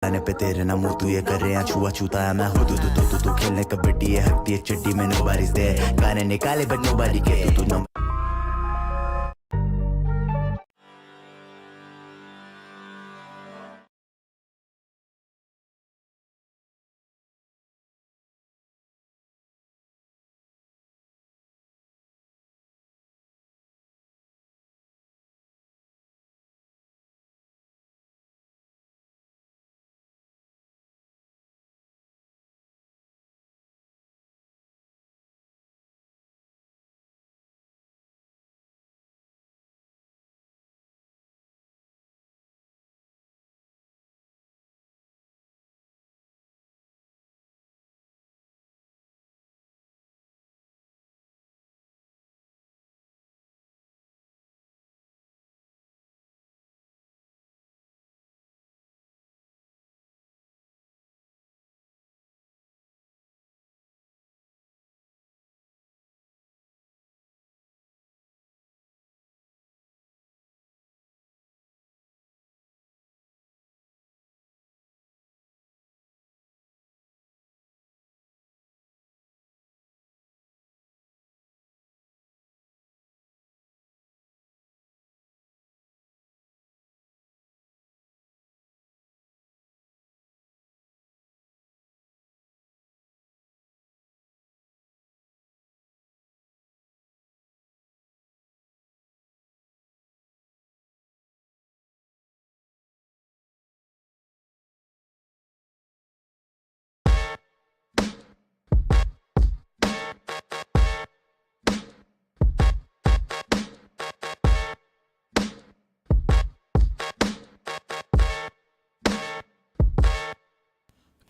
पटाने पे तेरे ना मुंह तू ये कर रहे हैं छुआ छूता है मैं हूँ तू खेलने कबड्डी है हकती है चिट्टी में nobody's there गाने निकाले but nobody के तू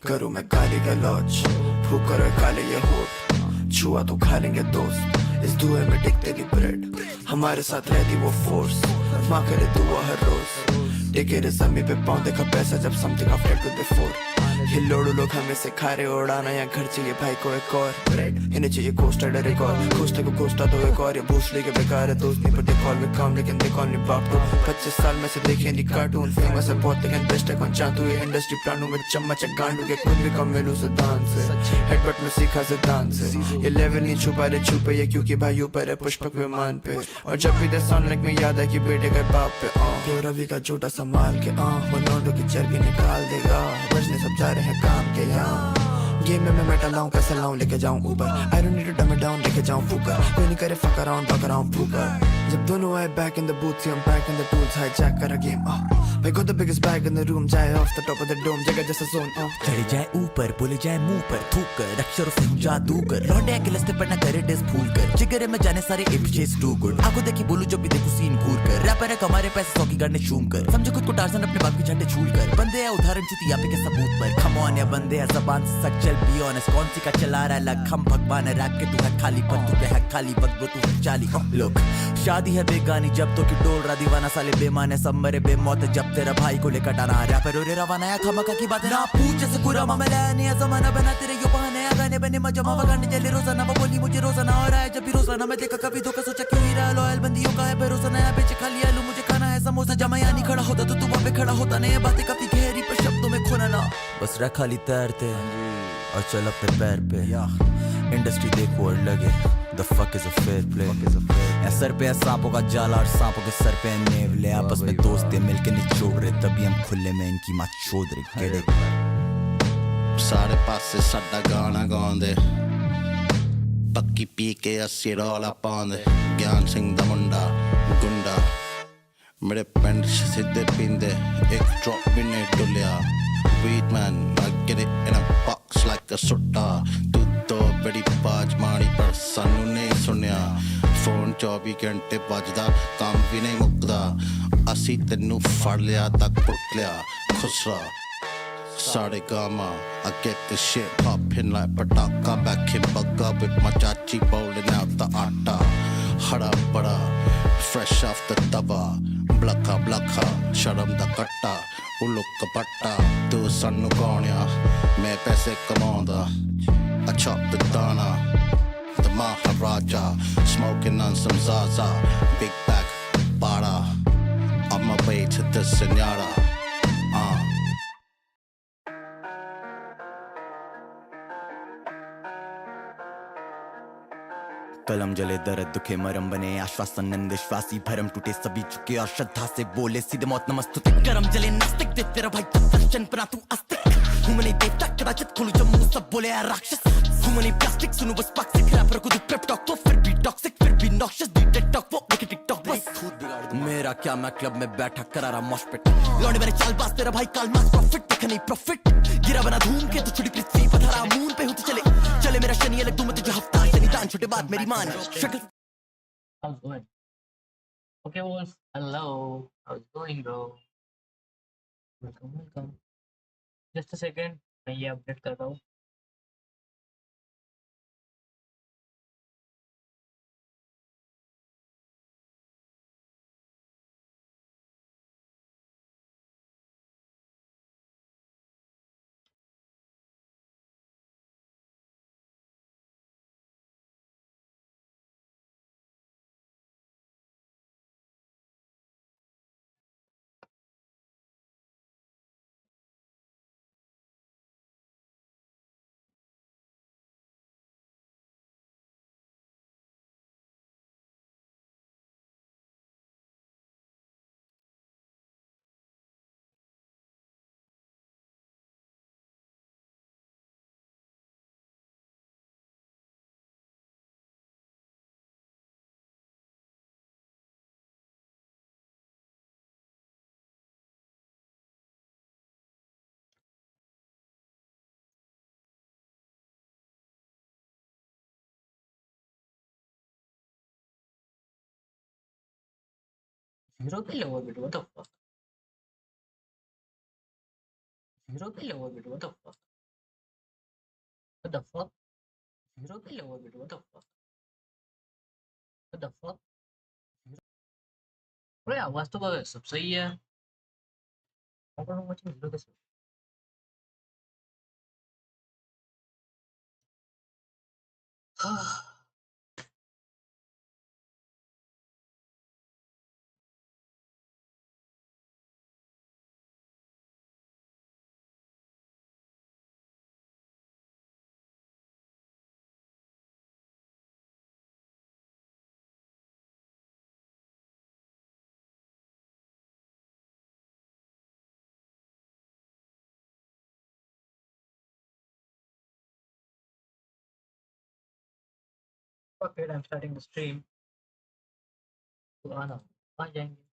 करूँ मैं काली गलौज फूक कर काले ये होठ छुआ तो खा लेंगे दोस्त इस धुएं में टिकते की ब्रेड हमारे साथ रहती वो फोर्स माँ करे दुआ हर रोज टेके रज़मी पे पाँव देखा पैसा जब समथिंग आफ्टर टू बिफोर ये लोड़ू लोग हमें सिखा रहे उड़ाना या घर चाहिए भाई को एक और ब्रेड इन्हें चाहिए कोस्टर डर एक और कोस्टर को कोस्टा दो एक और ये भूसले के बेकार है दोस्त नहीं पर दे कॉल में काम लेकिन दे कॉल नहीं बाप तो 25 साल में से देखे नहीं कार्टून फेमस है बहुत लेकिन बेस्ट है कौन चाहतू ये इंडस्ट्री प्राणों में चम्मच है गांडू के खुद भी कम मिलूं सिद्धांत से हेडबट में सीखा सिद्धांत से ये लेवल नहीं छुपा रहे छुपे ये क्योंकि भाई ऊपर है पुष्पक विमान पे और जब भी दे साउंड लाइक में याद है कि बेटे के बाप पे रवि का छोटा संभाल के वो नोटों की चर्बी निकाल देगा बजने सब जा रहे हैं काम के यहाँ गेम में मैं मेटल लाऊं कैसे लाऊं लेके जाऊं ऊपर आई डोंट नीड टू डम इट डाउन लेके जाऊं फूकर कोई नहीं करे फक अराउंड फूकर जब दोनों आए back in the booth see I'm back in the tools hijack कर a game भाई got the biggest bag in the room जाए off the top of the dome जगह जैसा zone चढ़ जाए ऊपर बोले जाए मुंह पर थूक कर अक्षरों से हम जादू कर लौंडे के लस्ते पर ना करे डिस फूल कर जिगरे में जाने सारे इप्चेस टू गुड आंखों देखी बोलूं जब भी देखूं सीन घूर कर रैपर है कमारे पैसे 100 की गाने शूम कर समझो खुद को टार्जन अपने बाप की झंडे छूल कर बंदे है उदाहरण चुतिया पे के सबूत पर come on या बंदे है ज़बान से सच चल be honest कौन सी का चला रहा है लग हम भगवान है रैप के तू है खाली पन तू पे है खाली वक्त तू है चाली लोग शादी है बेगानी जब तो की डोल रहा दीवाना साले बेमान है सब मरे बेमौत जब तेरा भाई को लेकर टाना रैपर और रवाना है खमका की बात ना पूछ जैसे पूरा मामला नहीं जमाना बना तेरे यो बहाने गाने बने मजमा वगाने चले रोजाना वो बोली मुझे रोजाना और आए जब भी रोजाना मैं देखा कभी धोखा सोचा क्यों ही रहा लॉयल बंदियों का है भरोसा नया बेच खाली आलू मुझे खाना है समोसा जमा यानी खड़ा होता तो तू वहाँ पे खड़ा होता नहीं बातें काफी गहरी पर शब्दों में खोना ना बस रख खाली तैरते और चल अपने पैर पे इंडस्ट्री देखो और लगे The fuck is a fair play या सर पे है सांपों का जाला और सांपों के सर पे है नेवले आपस में दोस्ते मिलके निचोड़ रहे तभी हम खुले में इनकी माँ चोद रहे गेड़े सारे पासे साडा गाना गाਉਂਦੇ पक्की पी के अस्सी रौला पाਉਂਦੇ ज्ञान सिंह दा मुंडा गुंडा मेरे पिंड सिद्धे पींदे एक ड्रॉप भी नहीं डुलिया weed man I get it in a box like a sutta तू तो बड़ी बाज मारी पर सानू नहीं सुनिया फोन 24 घंटे बजदा काम भी नहीं मुकदा असी तेनू फड़ लिया तक पुट लिया खुसरा साढ़े gamma I get this shit popping like pataka back in Bagga with my chachi bowling out the atta hada bada fresh off the tava blaka sharam da katta उल्लू कपट्टा तू सानू कौनिया मैं पैसे कमाਉਂਦਾ I chop the dana the Maharaja smoking on some Zaza big bag bada on my way to the Senora कलम जले दर्द दुखे मरम बने आश्वासन नंद विश्वासी भरम टूटे सभी चुके और श्रद्धा से बोले सीधे मौत नमस्तुते करम जले नास्तिक दे तेरा भाई तब दर्शन बना तू आस्तिक हूँ मैं नहीं देवता कदाचित खुलू जब मुंह सब बोले यार राक्षस हूँ मैं नहीं प्लास्टिक सुनू बस पाक्सिक रैपर को दू प्रेप टॉक तो फिर भी टॉक्सिक फिर भी नॉक्शियस डी टिकटॉक वो देखे टिकटॉक बस मेरा क्या मैं क्लब में बैठा करा रहा मॉशपिट लौंडे मेरे चाल बास तेरा भाई काल मास प्रॉफिट देखा नहीं प्रॉफिट गिरा बना धूम के तो छुड़ी पृथ्वी पथरा मून पे होती चले चले मेरा शनि अलग तुम तुझे हफ्ता शनि दान छोटे बात मेरी मान शक्ल How's it going? Okay, Wolf. Hello. How's it going, bro? Welcome. Just a second. मैं ये अपडेट कर रहा हूँ. Zero पे lower bit. What the fuck? Zero पे lower bit. What the fuck? What the fuck? Zero पे lower bit. What the fuck? What the fuck? अरे आवाज तो सब सही है. I don't know what you look at. Fuck it, I'm starting the stream. तो आना आ जाएंगे.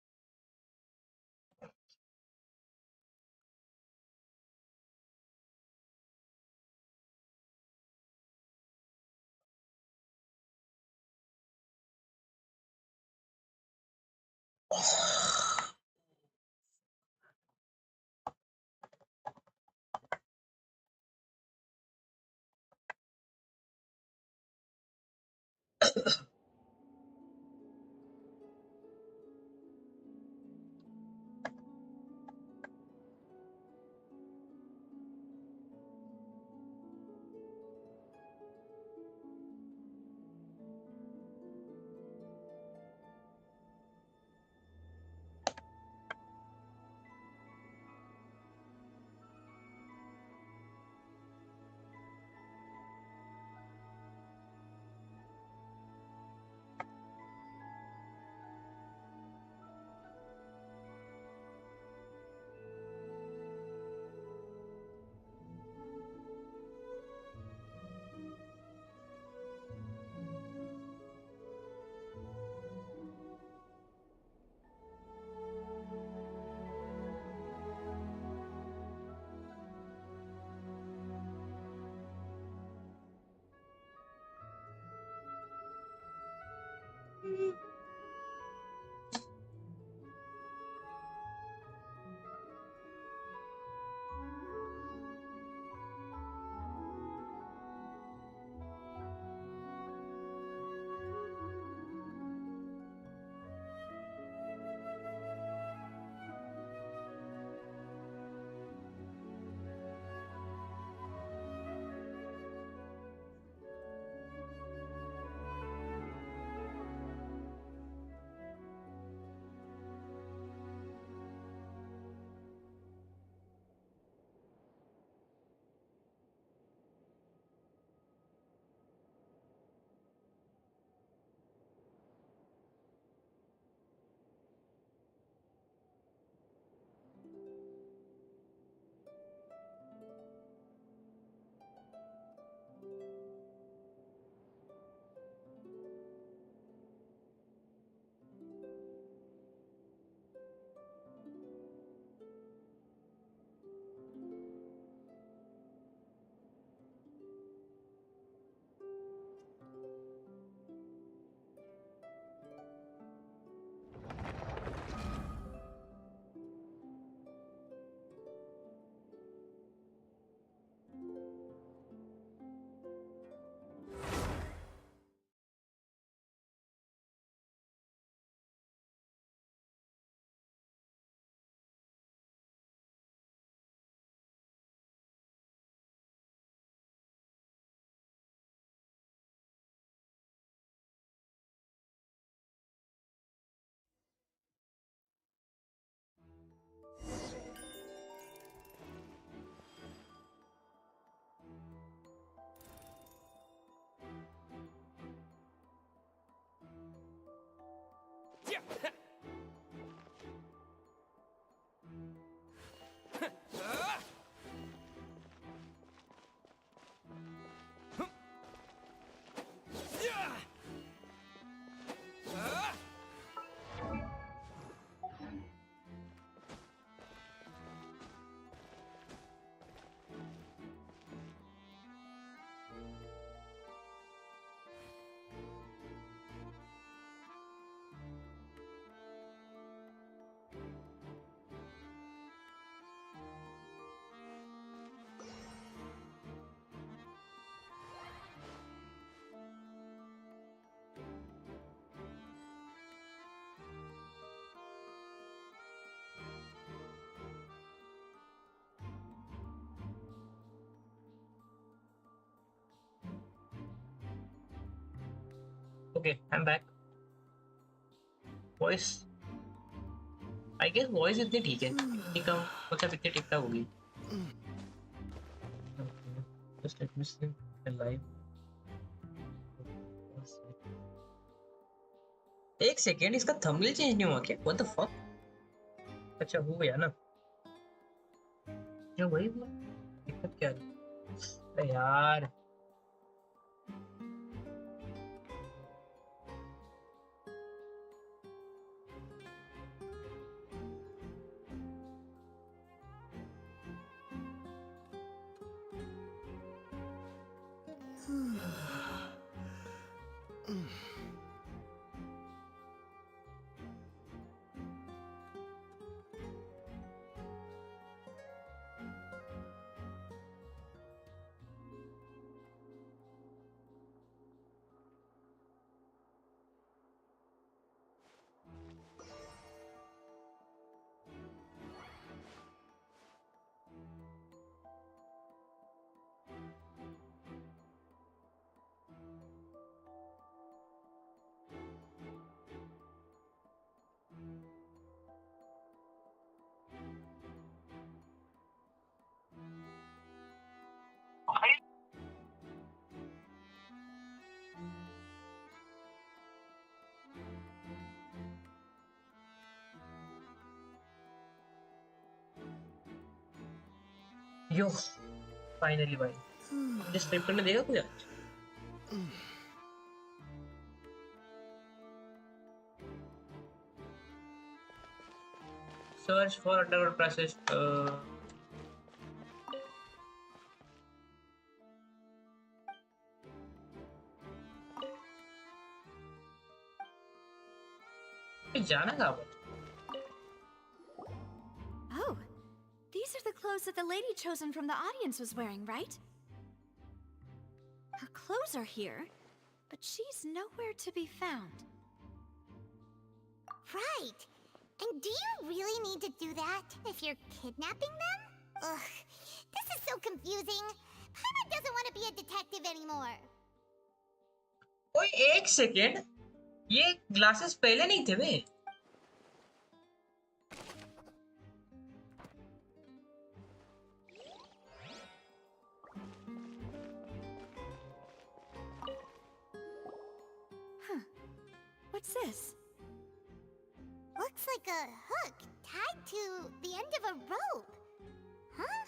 Okay, I'm back. Voice, I guess voice इतनी ठीक है, इतनी कम मतलब इतनी ठीक ठाक होगी. Okay, just let me see the live. एक सेकेंड, इसका थंबनेल चेंज नहीं हुआ क्या? What the fuck? अच्छा हो गया ना? क्या वही हुआ? दिक्कत क्या है? अरे यार. यो फाइनली भाई, मुझे स्ट्रिप करने देगा कुछ आज? Search for underworld passage. जाना कहाँ पर? Oh, these are the clothes that the lady chosen from the audience was wearing, right? Her clothes are here, but she's nowhere to be found. Right. And do you really need to do that if you're kidnapping them? Ugh, this is so confusing. Paimon doesn't want to be a detective anymore. ओए एक second, ये glasses पहले नहीं थे बे? Huh. What's this? Looks like a hook tied to the end of a rope. Huh?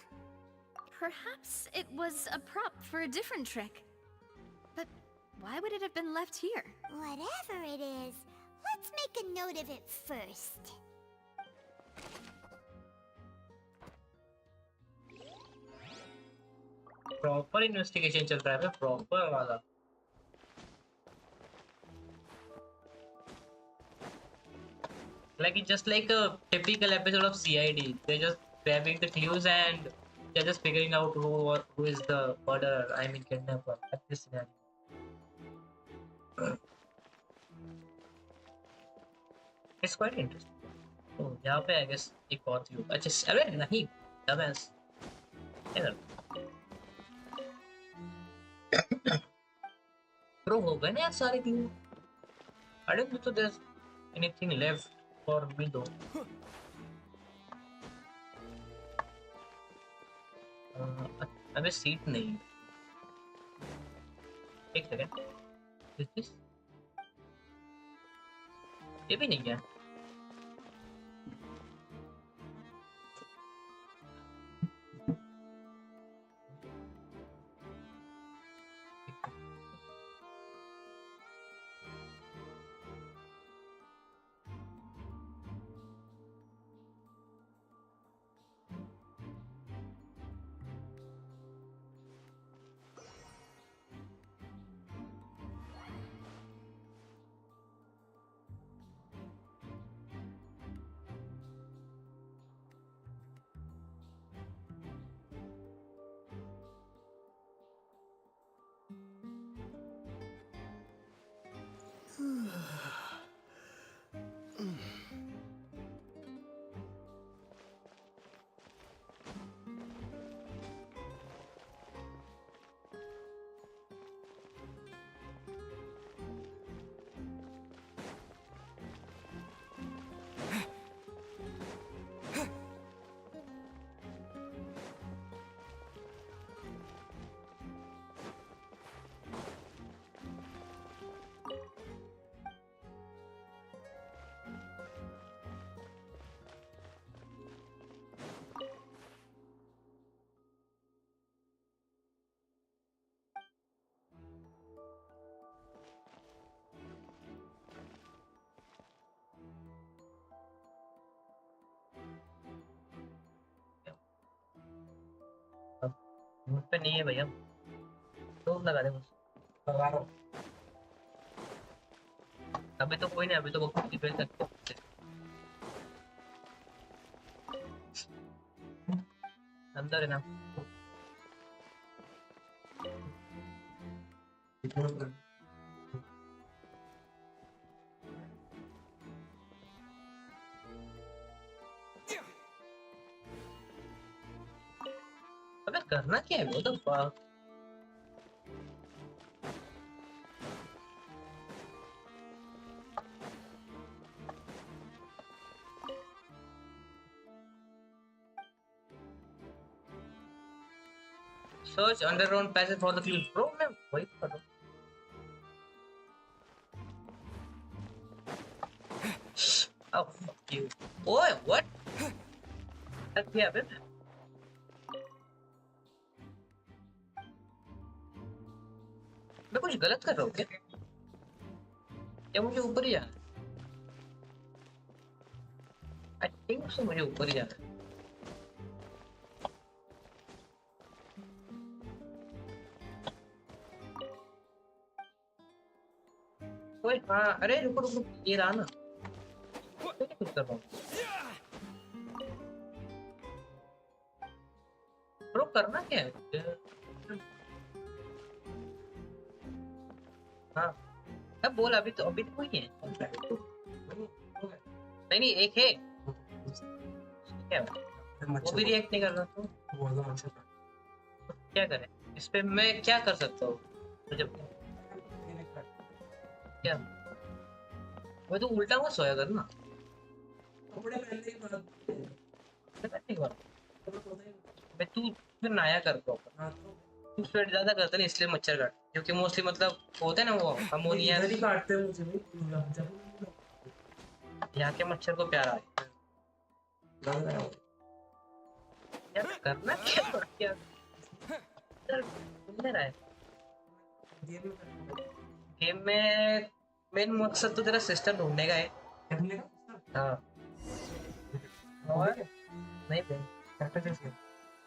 Perhaps it was a prop for a different trick. But why would it have been left here? Whatever it is, let's make a note of it first. Proper investigation चल रहा है बे, proper वाला. Like it's just like a typical episode of CID. They're just grabbing the clues and they're just figuring out who is the murderer. I mean kidnapper. At this scenario. It's quite interesting. Oh, यहाँ पे I guess एक और थी. अच्छा अरे नहीं, dumbass. इधर. Bro हो गए ना यार सारे clue. I don't think so there's anything left for me though. अबे सीट नहीं. एक सेकंड. Is this? ये भी नहीं है. मुझ पे नहीं है भैया, तो लगा दे मुझसे। लगा रहा हूँ। अभी तो कोई नहीं, अभी तो वो कुछ नहीं भेज सकते। अंदर है ना। अबे करना क्या है वो तो search underground passage for the clues bro, मैं वही कर रहा हूँ। Oh fuck you. ओए what? क्या बे? मैं कुछ गलत कर रहा हूँ क्या? या मुझे ऊपर ही जाना है? I think so, मुझे ऊपर ही जाना है। ओए हाँ, अरे रुको रुको, ये रहा ना। मैं कुछ कर रहा हूँ ब्रो, करना क्या है? हाँ अब बोल, अभी तो कोई नहीं है। नहीं नहीं, एक है क्या, वो भी रिएक्ट नहीं कर रहा तो क्या करें? इस पे मैं क्या कर सकता हूँ? मुझे क्या, वो तो उल्टा मत सोया कर ना। मैं तू फिर नया कर प्रॉपर, तू स्वेट ज्यादा करता नहीं इसलिए मच्छर काट, क्योंकि मोस्टली मतलब होता है ना वो अमोनिया। इधर ही काटते हैं मुझे। यहाँ के मच्छर को प्यारा है। क्या करना क्या सुन रहा है गेम में? मेन मकसद तो तेरा सिस्टर ढूंढने का है। हाँ और नहीं बे,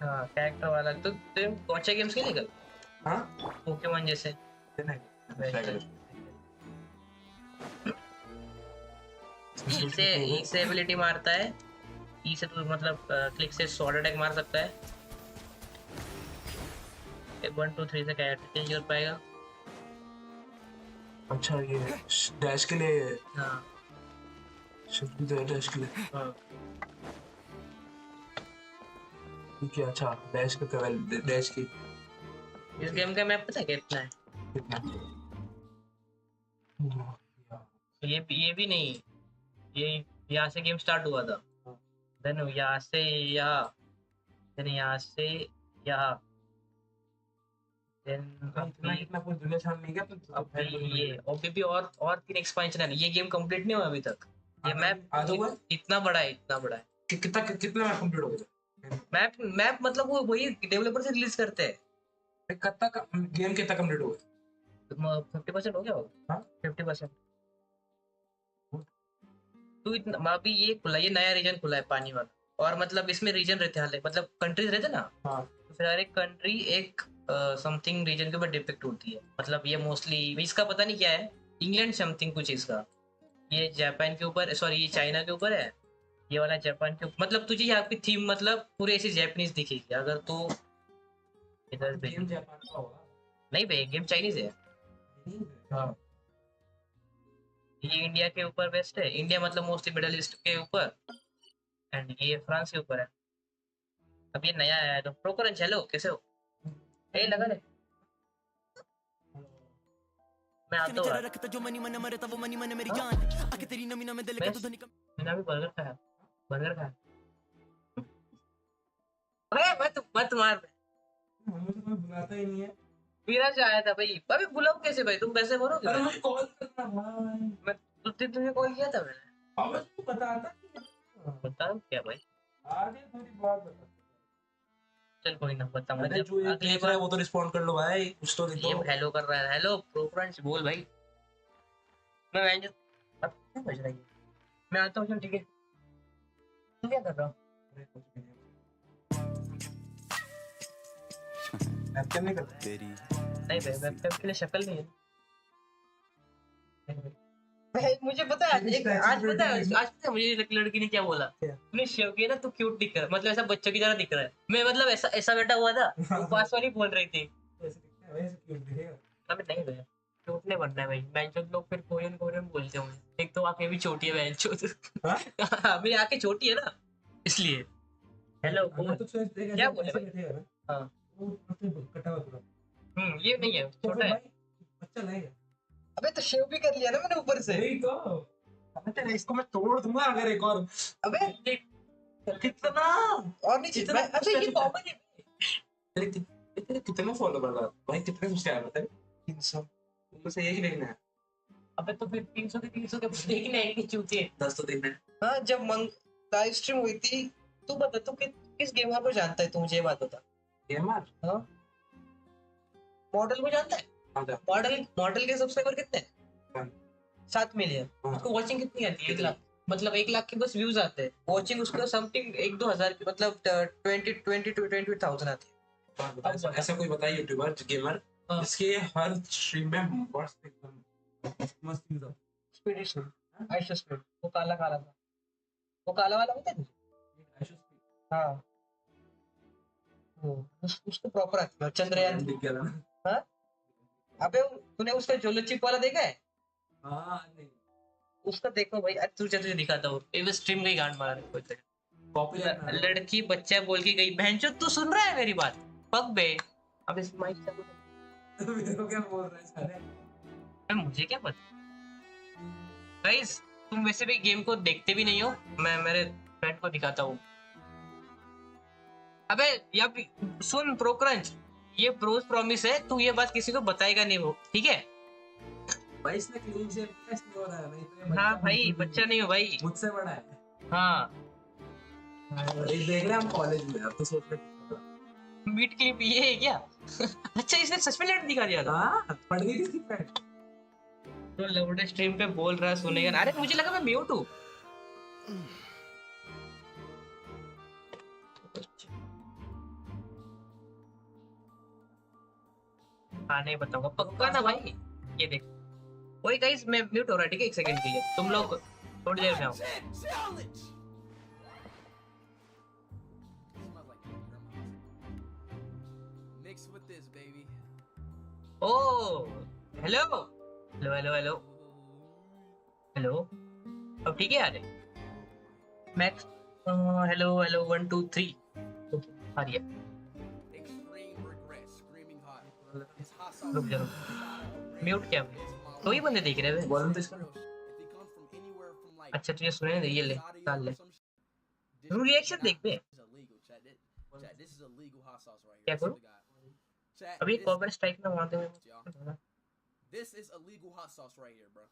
हाँ कैरेक्टर वाला तो तुम कौन सा गेम्स खेलेगा? हाँ पोकेमॉन जैसे। ई से एबिलिटी मारता है, ई से तो मतलब क्लिक से स्वॉर्ड अटैक मार सकता है। 1 2 3 से कैरेक्टर चेंज कर पाएगा। अच्छा ये डैश के लिए, हाँ शिफ्ट भी तो है डैश के लिए। हाँ ठीक है, अच्छा डैश का केवल डैश की इस गेम का मैप पता है कितना है? कितना? ये भी नहीं, ये यहाँ से गेम स्टार्ट हुआ था, देन यहाँ से यहाँ, देन यहाँ से यहाँ, देन इतना कुछ दुनिया छान नहीं गया तो अभी ये अभी भी और 3 एक्सपेंशन है। ये गेम कंप्लीट नहीं हुआ अभी तक। ये मैप आधा हुआ? इतना बड़ा है, इतना बड़ा है। कितना मैप कंप्लीट हो गया? मैप मतलब वो वही डेवलपर से रिलीज करते हैं। कितना गेम कितना कंप्लीट हो गया? 50% हो गया होगा। हाँ 50%। तो इतना अभी ये खुला, ये नया रीजन खुला है पानी वाला, और मतलब इसमें रीजन रहते हैं, मतलब कंट्रीज रहते ना, हाँ तो फिर हर एक कंट्री एक समथिंग रीजन के ऊपर डिपिक्ट होती है। मतलब ये मोस्टली इसका पता नहीं क्या है, इंग्लैंड समथिंग कुछ इसका, ये जापान के ऊपर, सॉरी ये चाइना के ऊपर है, ये वाला जापान के ऊपर। मतलब तुझे यहाँ की थीम मतलब पूरी ऐसी जापानीज दिखेगी अगर तू इधर पे। गेम जापान का होगा? नहीं भाई, गेम चाइनीज है। हाँ ये इंडिया के ऊपर बेस्ट है, इंडिया मतलब मोस्टली मिडल ईस्ट के ऊपर, एंड ये फ्रांस के ऊपर है। अब ये नया आया है तो प्रोकरन चलो कैसे हो? ए लगा ले, मैं आता हूँ। रखता जो मनी मन मरे वो मनी मन मेरी जान आके तेरी नमी नमी दिल का तो धनी मैंने अभी बर्गर खाया, बर्गर खाया। अरे मत मार, हमें तो कोई बुलाता ही नहीं है। विराज आया था भाई। अबे बुलाओ कैसे भाई, तुम पैसे भरोगे? अरे मुझे कॉल करना भाई। मैं तुझे कॉल किया था मैंने। अब तू बताता बताओ क्या भाई? आगे थोड़ी बात बता। चल कोई ना, बता अरे मुझे जो ये अगली देख रहा बार। है वो तो रिस्पॉन्ड कर लो भाई, कुछ तो लिखो। ये हेलो कर रहा है, हेलो प्रोफरेंस बोल भाई। मैं अब क्या बज रहा है? मैं आता हूँ, चल ठीक है। तू क्या कर रहा है? अरे कुछ भी नहीं। वेबकैम नहीं करता नहीं भाई वेबकैम के लिए शक्ल नहीं है। भाई मुझे पता है आज पता है मुझे लड़की ने क्या बोला। तूने शेव किया ना, तू क्यूट दिख रहा है, मतलब ऐसा बच्चों की तरह दिख रहा है। मैं मतलब ऐसा ऐसा बैठा हुआ था, वो पास वाली बोल रही थी। ऐसे दिखता है वैसे क्यों दिखेगा। अबे नहीं भैया, क्यूट नहीं बनना है भाई। बेंचो लोग फिर कोरियन कोरियन बोलते होंगे। एक तो आंखें भी छोटी है बेंचो। मेरी आंखें छोटी है ना, इसलिए। हेलो अगर तो सोच देगा क्या जब बोले ऐसे भाई? बैठेगा ना हाँ वो मतलब कटा हुआ पूरा ये नहीं है, तो छोटा फिर है। भाई बच्चा लगेगा। अबे तो शेव भी कर लिया ना मैंने ऊपर से। यही तो अबे तेरे इसको मैं तोड़ दूंगा अगर एक और अबे कितना और नहीं इतना मैं अच्छा ये कुछ कॉमन है। तेरे कितने फॉलो कर रहा है भाई कितने सब्सक्राइबर तेरे 300 तुमको से यही देखना है अबे तो फिर 300 के 300 के देखने आएंगे चूतिए। 10 तो देखना है हाँ जब लाइव स्ट्रीम हुई थी, तू बता तू किस गेमर को जानता है, तू मुझे ये बात बता। गेमर हाँ मॉडल को जानता है। हाँ जा मॉडल के सब्सक्राइबर कितने हैं? हाँ। 7 मिलियन। हाँ। उसको वॉचिंग कितनी आती है? 1 लाख। मतलब 1 लाख के बस व्यूज आते हैं, वॉचिंग उसको समथिंग 1-2 हजार की, मतलब 20,000 आती है। ऐसा ऐसा कोई बताइए यूट्यूबर गेमर हाँ। जिसके हर स्ट्रीम में मस्त एकदम मस्त यूज होता एक्सपीडिशन आइशो स्पीड, वो काला काला था, वो काला वाला होता है तुझे? है हाँ वो उसको प्रॉपर आती है चंद्रयान। दिख गया ना हाँ अबे तूने उसका जोलो चिप वाला देखा है? हाँ नहीं उसका देखो भाई, आज तुझे दिखाता हूँ। ये स्ट्रीम गई गांड मारा कोई तेरे। पॉपुलर लड़की बच्चा बोल के गई, बहनचोद तू सुन रहा है मेरी बात? पग बे। अब इस माइक चालू कर। मेरे को क्या बोल रहा है साले मुझे क्या पता। गाइस तुम वैसे भी गेम को देखते भी नहीं हो, मैं मेरे फ्रेंड को दिखाता हूँ। अबे या सुन प्रोक्रंच, ये प्रोस प्रॉमिस है, तू ये बात किसी को बताएगा नहीं वो, ठीक है? भाई इसने क्लीन शेव किया इसलिए हो रहा है नहीं तो ये हाँ बच्चा भाई बिल्कुल बच्चा नहीं हो भाई। मुझसे बड़ा है हाँ ये देख रहे हैं हम कॉलेज में अब तो सोच रहे हैं बीट क्लिप ये है क्या? अच्छा इसने सच में लैंड दिखा दिया था। हाँ पढ़ गई थी इसकी फ्रेंड तो लवडे स्ट्रीम पे बोल रहा सुनेगा ना। अरे मुझे लगा मैं म्यूट हूँ। हाँ नहीं बताऊंगा पक्का ना भाई। ये देख वही गाइस, मैं म्यूट हो रहा है ठीक है, 1 सेकंड के लिए, तुम लोग थोड़ी देर में आओ। Oh hello hello hello hello hello, अब ठीक है आ रहे मैक्स। हेलो हेलो 1 2 3 आ रही है। रुक जा म्यूट क्या तो ही बंदे देख रहे हैं। बोलने तो इसका अच्छा तुझे सुने दे, ये ले डाल ले, तू रिएक्शन देख बे। क्या करूं अभी कॉपर स्ट्राइक में मार दे। This is illegal hot sauce right here, bro.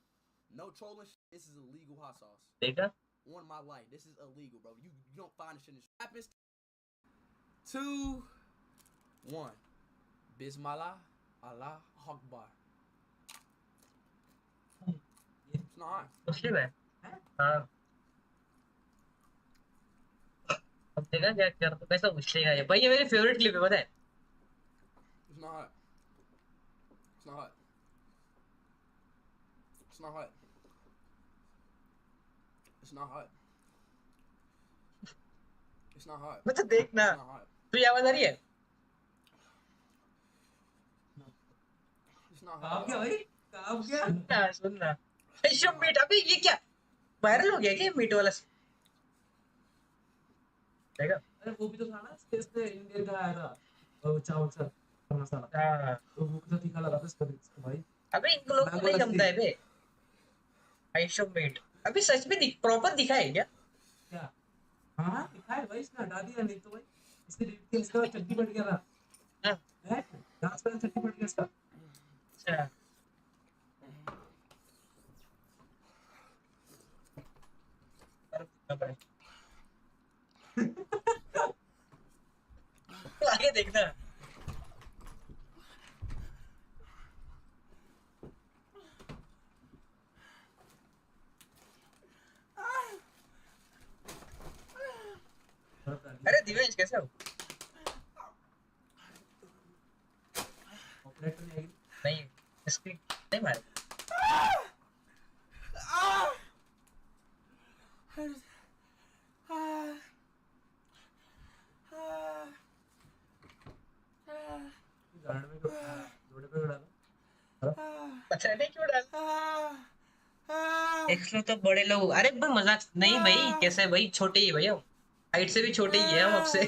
No trolling. This is illegal hot sauce. देखा On my life, this is illegal, bro. You don't find this shit in the happens. 2, 1. Bismillah, Allah Akbar. It's not. मुस्लिम है हाँ। अब देखा क्या कर कैसा मुस्लिम है भाई, ये मेरी फेवरेट क्लिप है पता है। It's not hot. It's not hot. It's not hot. It's not hot. It's not hot. मतलब देखना It's not hot. तू ये आवाज आ रही है? It's not आप hot. क्या भाई आप क्या सुनना ऐशो मीट। अबे ये क्या वायरल हो गया क्या मीट वाला? देखा अरे वो भी तो था ना इससे इंडियन का आया था वो चावल सा मसाला हाँ। तो वो तो तीखा लगा था इसको भाई अबे इन लोगों को नहीं जमता है बे ऐशो मीट। अभी सच में प्रॉपर दिखा है क्या? क्या हाँ दिखा है भाई इसने हटा दिया नहीं तो भाई इसके इसका चट्टी पड़ गया था हाँ। घास पर चट्टी पड़ गया इसका अच्छा आगे देखना अरे दिवेश कैसे हो? नहीं इसकी नहीं मारे। पता नहीं क्यों डाला। एक्स्ट्रा तो बड़े लोग, अरे भाई मजाक नहीं भाई, कैसे भाई, छोटे ही भाई हम, हाइट से भी छोटे ही है हम आपसे।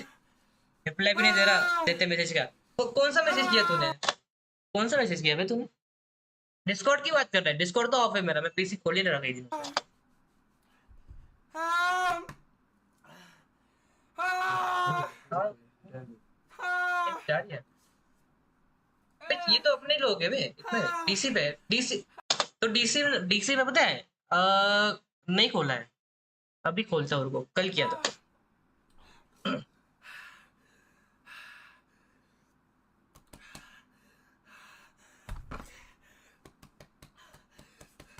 रिप्लाई भी नहीं दे रहा देते मैसेज का। कौन सा मैसेज किया तूने, कौन सा मैसेज किया भाई तूने? डिस्कॉर्ड की बात कर रहा है? डिस्कॉर्ड तो ऑफ है मेरा, मैं पीसी खोल ही नहीं रखा दिन से। क्या किया? ये तो अपने लोग है बे, इसमें डीसी पे, डीसी तो डीसी डीसी में पता है नहीं खोला है, अभी खोलता हूँ, रुको, कल किया था।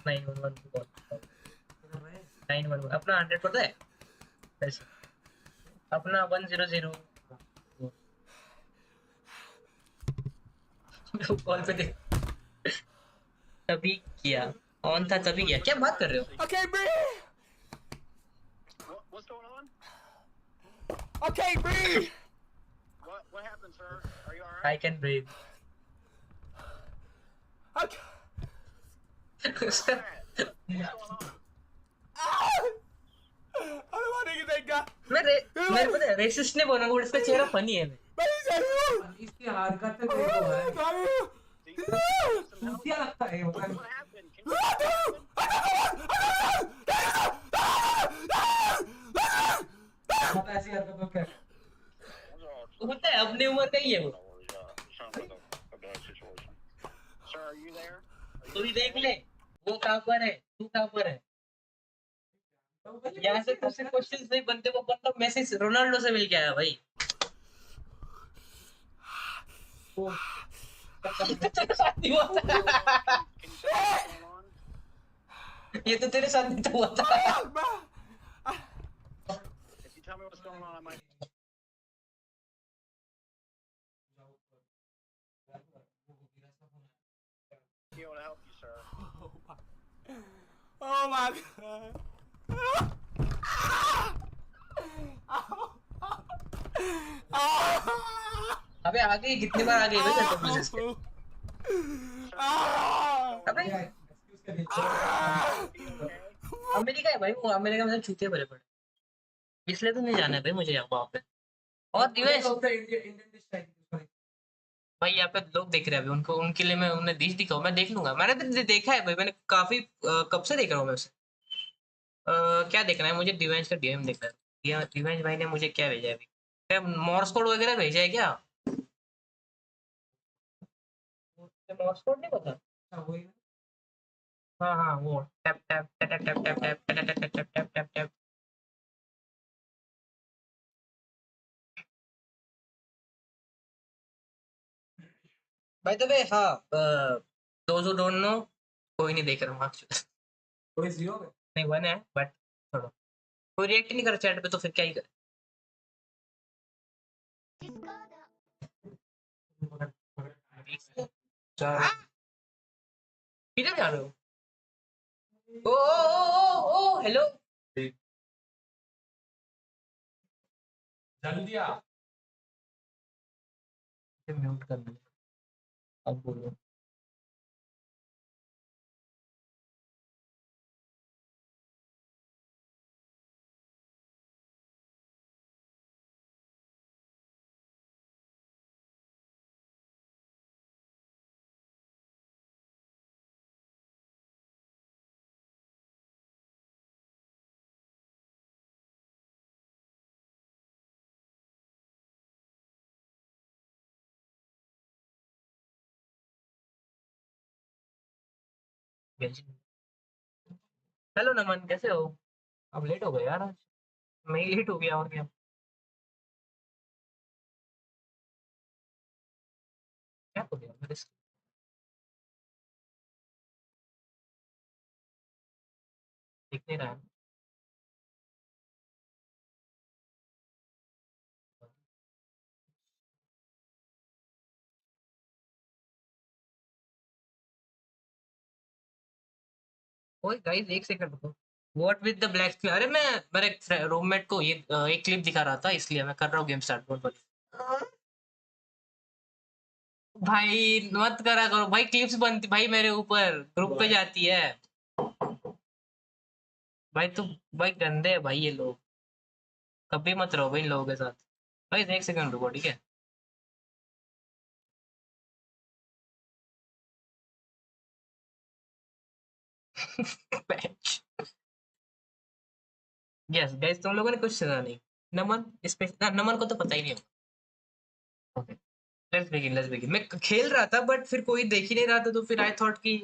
911 को कॉल, 911 अपना 100 पता है वैसे, अपना 100 कॉल पे देख, तभी किया, ऑन था तभी किया। क्या बात कर रहे हो? I can't breathe. What's going on? I can't breathe. What happened, sir? Are you I can breathe. I What's going on? don't want to get that guy. मेरे पता है रेसिस्ट नहीं बोलना, इसका चेहरा फनी है। इसकी हरकत से मेरे को है चूतिया लगता है What happened? Can you पता ऐसी हरकतों क्या होता है, अपनी उम्र का ही है वो। Sir, are you there? तू भी देख ले, वो कहाँ पर है, तू कहाँ पर है। यहाँ से तुझसे क्वेश्चंस नहीं बनते, वो बंदा मैसेज रोनाल्डो से मिल के आया भाई। ये तो तेरे साथ नहीं हुआ था। ये तो तेरे साथ नहीं हुआ था। If you tell me what's going on, I might. Be able to help you, sir. Oh my god. अबे आ गई, कितनी बार आ गई भाई तेरे मैसेज के? अबे अमेरिका है भाई वो, अमेरिका में छूते बड़े बड़े, इसलिए तो नहीं जाना है भाई मुझे यहाँ वहाँ पे। और दिवेश भाई यहाँ पे लोग देख रहे हैं अभी, उनको उनके लिए मैं उन्हें डिश दिखाऊं, मैं देख लूंगा, मैंने तो देखा है भाई, मैंने काफी कब से देख रहा हूँ मैं उसे। क्या देखना है मुझे? डिवेंस का डीएम देखना है। डिवेंस भाई ने मुझे क्या भेजा है अभी? क्या मॉर्स कोड वगैरह भेजा है क्या? मॉर्स कोड नहीं पता। हाँ हाँ वो tap tap tap tap tap tap tap tap tap tap tap tap. By the way हाँ, दोज हू डोंट नो, कोई नहीं देख रहा हूँ कोई जीरो में नहीं, वन है बट छोड़ो, कोई रिएक्ट नहीं कर चैट पे तो फिर क्या ही कर। किधर जा रहे हो? ओ हेलो, जल्दी आ म्यूट कर दो, अब बोलो। हेलो नमन, कैसे हो? अब लेट हो गए यार आज, मैं ही लेट हो गया और क्या। क्या हो गया मेरे से? दिख नहीं रहा है। ओए गाइस एक सेकंड रुको। What with the black screen? अरे मैं मेरे रूममेट को ये एक क्लिप दिखा रहा था, इसलिए मैं कर रहा हूँ गेम स्टार्ट। डोंट वरी भाई, मत करा करो भाई, क्लिप्स बनती भाई मेरे ऊपर ग्रुप पे जाती है भाई। तो भाई गंदे है भाई ये लोग, कभी मत रहो भाई इन लोगों के साथ। भाई एक सेकंड रुको, ठीक है? यस गाइस, तुम लोगों ने कुछ सुना नहीं। नमन नमन को तो पता ही नहीं होगा। Okay, let's begin. मैं खेल रहा था बट फिर कोई देख ही नहीं रहा था, तो फिर आई थॉट कि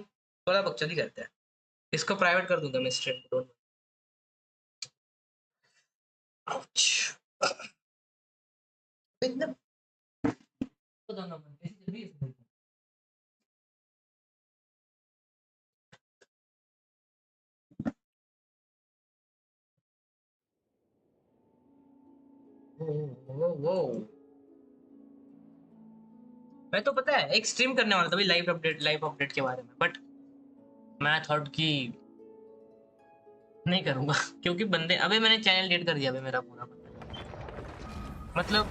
थोड़ा बकचोदी करते हैं। इसको प्राइवेट कर दूंगा मैं स्ट्रीम को। एकदम पता ना मन ऐसी जल्दी इसमें। वो मैं तो पता है एक स्ट्रीम करने वाला था भाई, लाइव अपडेट के बारे में, बट मैं थॉट कि नहीं करूंगा क्योंकि बंदे, अबे मैंने चैनल डिलीट कर दिया अबे मेरा पूरा, मतलब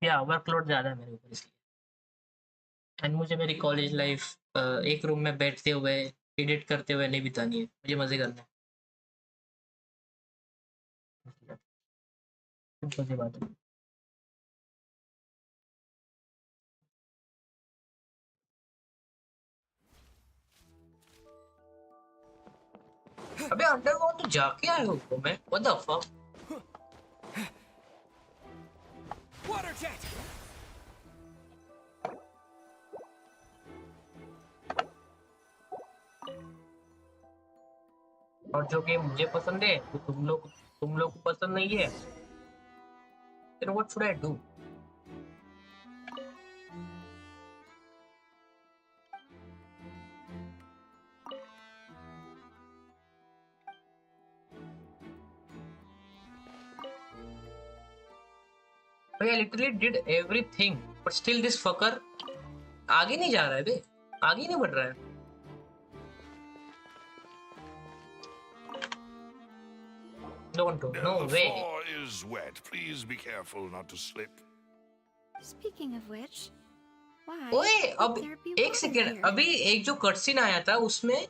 या वर्कलोड ज्यादा है मेरे ऊपर इसलिए। एंड मुझे मेरी कॉलेज लाइफ एक रूम में बैठते हुए एडिट करते हुए नहीं बितानी है, मुझे मजे करने हैं। सिंपल सी बात है। अबे अंडरग्राउंड तो जाके आया हूँ मैं, what the fuck. Water jet! और जो गेम मुझे पसंद है वो तुम लोग को पसंद नहीं है, then what should I do? I literally did everything, but still this fucker आगे नहीं जा रहा है बे, आगे नहीं बढ़ रहा है। Don't do, no The way. floor is wet. Please be careful not to slip. Speaking of which, why ओए would अब there be एक water सेकेंड, here? अभी एक जो कटसीन आया था उसमें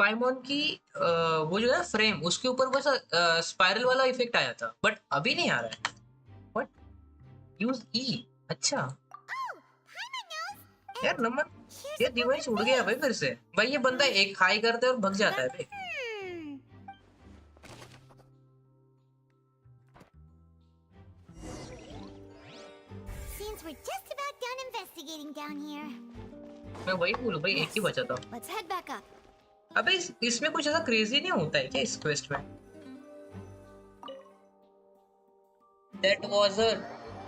पाइमोन की वो जो है फ्रेम, उसके ऊपर वैसा स्पाइरल वाला इफेक्ट आया था, बट अभी नहीं आ रहा है। व्हाट? यूज ई? अच्छा यार नमन, ये डिवाइस उड़ गया भाई फिर से। भाई ये बंदा एक हाई करता है और भग जाता है भाई। Seems we're just about done investigating down here. मैं वही बोलूं भाई, एक ही बचा था। Let's head back up. अबे इसमें कुछ ऐसा क्रेजी नहीं होता है क्या इस क्वेस्ट में?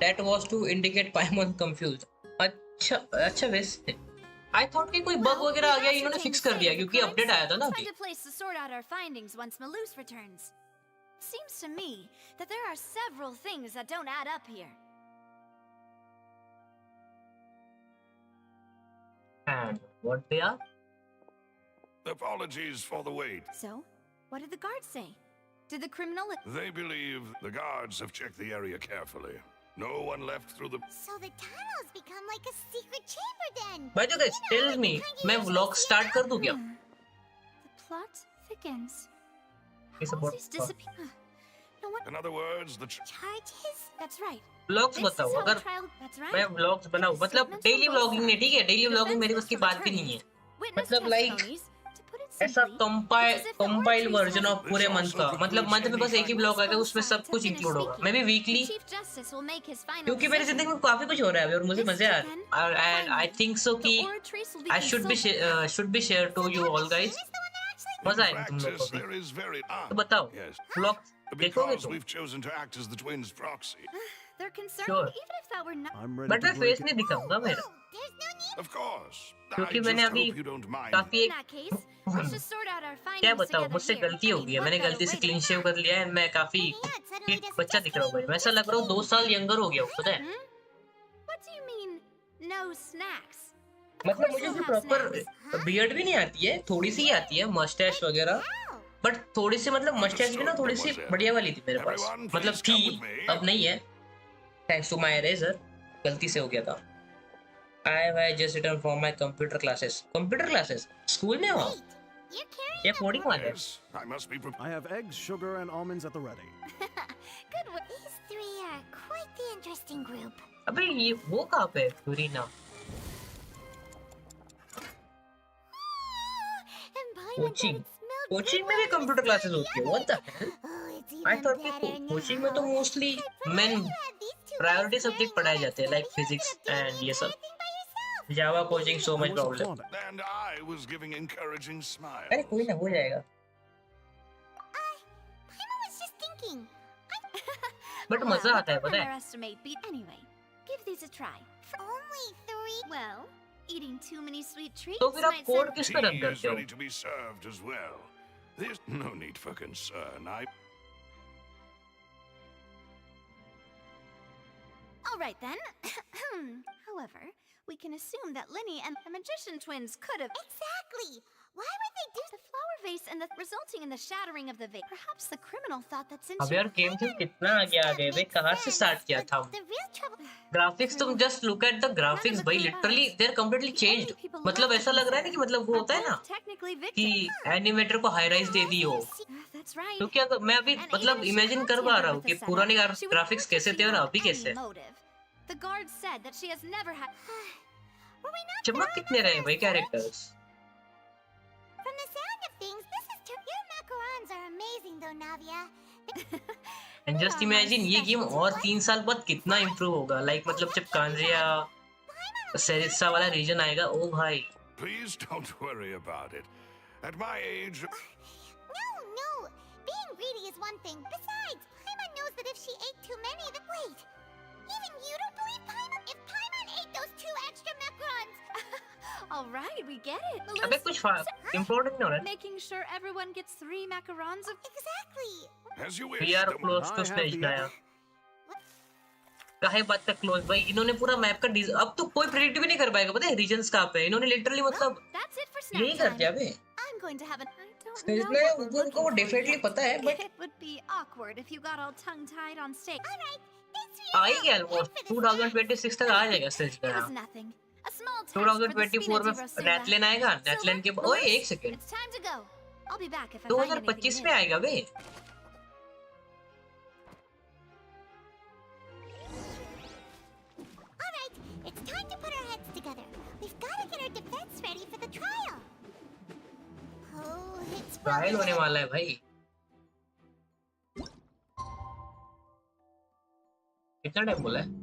That was to indicate Paimon confused. अच्छा वैसे I thought कि कोई बग वगैरह आ गया, इन्होंने फिक्स कर दिया क्योंकि अपडेट आया था ना अभी। Find a place to sort out our findings once Malus returns. Seems to me that there are several things that don't add up here. And what they are? Apologies for the wait. So, what did the guards say? Did the criminal? They believe the guards have checked the area carefully. No one left through the... So the tunnels become like a secret chamber then. भाई जो guys tell me, मैं vlog start कर दूं क्या? The plot thickens. It's How about is this disappear? No one In other words, the... charges. That's right. vlogs This बताओ, is how अगर the trial. That's right. मैं vlogs बनाऊं, मतलब daily vlogging नहीं, ठीक है? डेली vlogging मेरी बस की बात भी नहीं है। Witness मतलब like testimonies. To put it ऐसा simply, कंपाइल वर्जन ऑफ पूरे मंथ का, मतलब मंथ में बस एक ही ब्लॉग आएगा, उसमें सब कुछ इंक्लूड होगा। मे बी वीकली, क्योंकि मेरी जिंदगी में काफी कुछ हो रहा है अभी और मुझे मजे आ रहे हैं। एंड आई थिंक सो कि I should be share to you all guys. मजा आएगा तुम लोगों को भी। तो बताओ ब्लॉग देखोगे तुम? We've chosen to act as the twins' proxy. They're concerned Sure. even if that were not. But मैं फेस नहीं दिखाऊंगा मेरा, There's no need. Of course. क्योंकि I मैंने just अभी hope you don't mind. काफी In that case, let's just sort out our findings क्या बताओ, together मुझसे here. गलती हो I mean, गई है, what मैंने better गलती से way क्लीन to- शेव कर लिया है। मैं काफी फिट बच्चा दिख रहा हूँ भाई, वैसा लग रहा हूँ 2 साल यंगर हो गया हूँ, पता है? What do you mean, no snacks? मतलब मुझे भी प्रॉपर बियर्ड भी नहीं आती है, थोड़ी सी ही आती है, मस्टैश वगैरह, बट थोड़ी सी मतलब मस्टैश भी ना थोड़ी सी बढ़िया वाली थी मेरे पास, मतलब थी, अब नहीं है, थैंक्स टू माय इरेजर, गलती से हो गया था। I just returned from my computer classes. Computer classes? School में हो? You're carrying ये कोडिंग वाले? Yes, I must be I have eggs, sugar, and almonds at the ready. Good one. These three are quite the interesting group. अबे ये वो कहाँ पे है? Garena. And Paimon coaching. said it smelled coaching good में भी while it computer was classes still होती है? What the hell? Oh, it's I even thought कि better कोचिंग में तो now. Mostly Hey, main Brian, you had these two priority guys subject wearing पढ़ाए all जाते हैं, that like stuff. You physics could have done and the ये सब। entire thing by yourself. Java coaching so I much was a problem. plumber. And I was giving encouraging smiles. अरे कोई ना, हो जाएगा। Paimon was just thinking. But मजा आता है, पता है? Underestimate beat anyway. Give these a try. Only three. Well, eating too many sweet treats तो फिर आप might कोड send किस Tea पे रन is करते हो? ready to be served as well. There's no need for concern. All right then. However, we can assume that Linny and the magician twins could have Exactly. Why would they do the flower vase and resulting in the shattering of the vase. Perhaps the criminal thought that since अब यार game से कितना आगे आ गए भाई, कहाँ से start किया था? The real trouble. ग्राफिक्स, तुम just look at the graphics भाई, literally they are completely changed. मतलब ऐसा लग रहा है ना कि मतलब वो होता है ना technically कि victim. एनिमेटर को हाई राइज दे दी हो। That's right. क्योंकि अगर मैं अभी मतलब इमेजिन कर पा रहा हूँ कि पुराने ग्राफिक्स कैसे थे और अभी कैसे हैं। The guard said that she has never had. Were we not चमक there कितने the रहे भाई first time? Characters. From the sound of things, this is your macarons are amazing though, Navia. And just imagine ये game और 3 साल बाद कितना improve होगा, लाइक मतलब जब कांजिया सेरिसा वाला रीजन आएगा, ओ भाई। Please don't worry about it. At my age, No. Being greedy is one thing. Besides, Paimon knows that if she ate too many, then wait. Even you don't believe Paimon? If Paimon ate those 2 extra macarons. All right, we get it. अबे कुछ important नहीं हो रहा है। Making sure everyone gets 3 macarons of. Exactly. as you wish. We are close to stage नया। काहे बात तक क्लोज भाई, इन्होंने पूरा मैप का अब तो कोई प्रेडिक्ट भी नहीं कर पाएगा, पता है रीजंस कहाँ पे है। इन्होंने लिटरली मतलब That's it for यही snack कर time. दिया अबे। I'm going to have a. I don't stage know में what we're उनको वो looking for डेफिनेटली yet. पता है, but It would be awkward if you got all tongue-tied on stage. All right. Thanks for आ your ही गया help. Almost And for the snack. 2026 तक आ जाएगा स्टेज It नया। was nothing. A small test for the 2024 में Spinati नेटलेन आएगा, नेटलेन के ओए एक second, It's time to go. I'll be back if I find anything 2025 में new. आएगा बे। All right. It's time to put our heads together. We've got to get our defense ready for the trial. Oh, it's trial होने वाला है भाई। कितना time बोला है?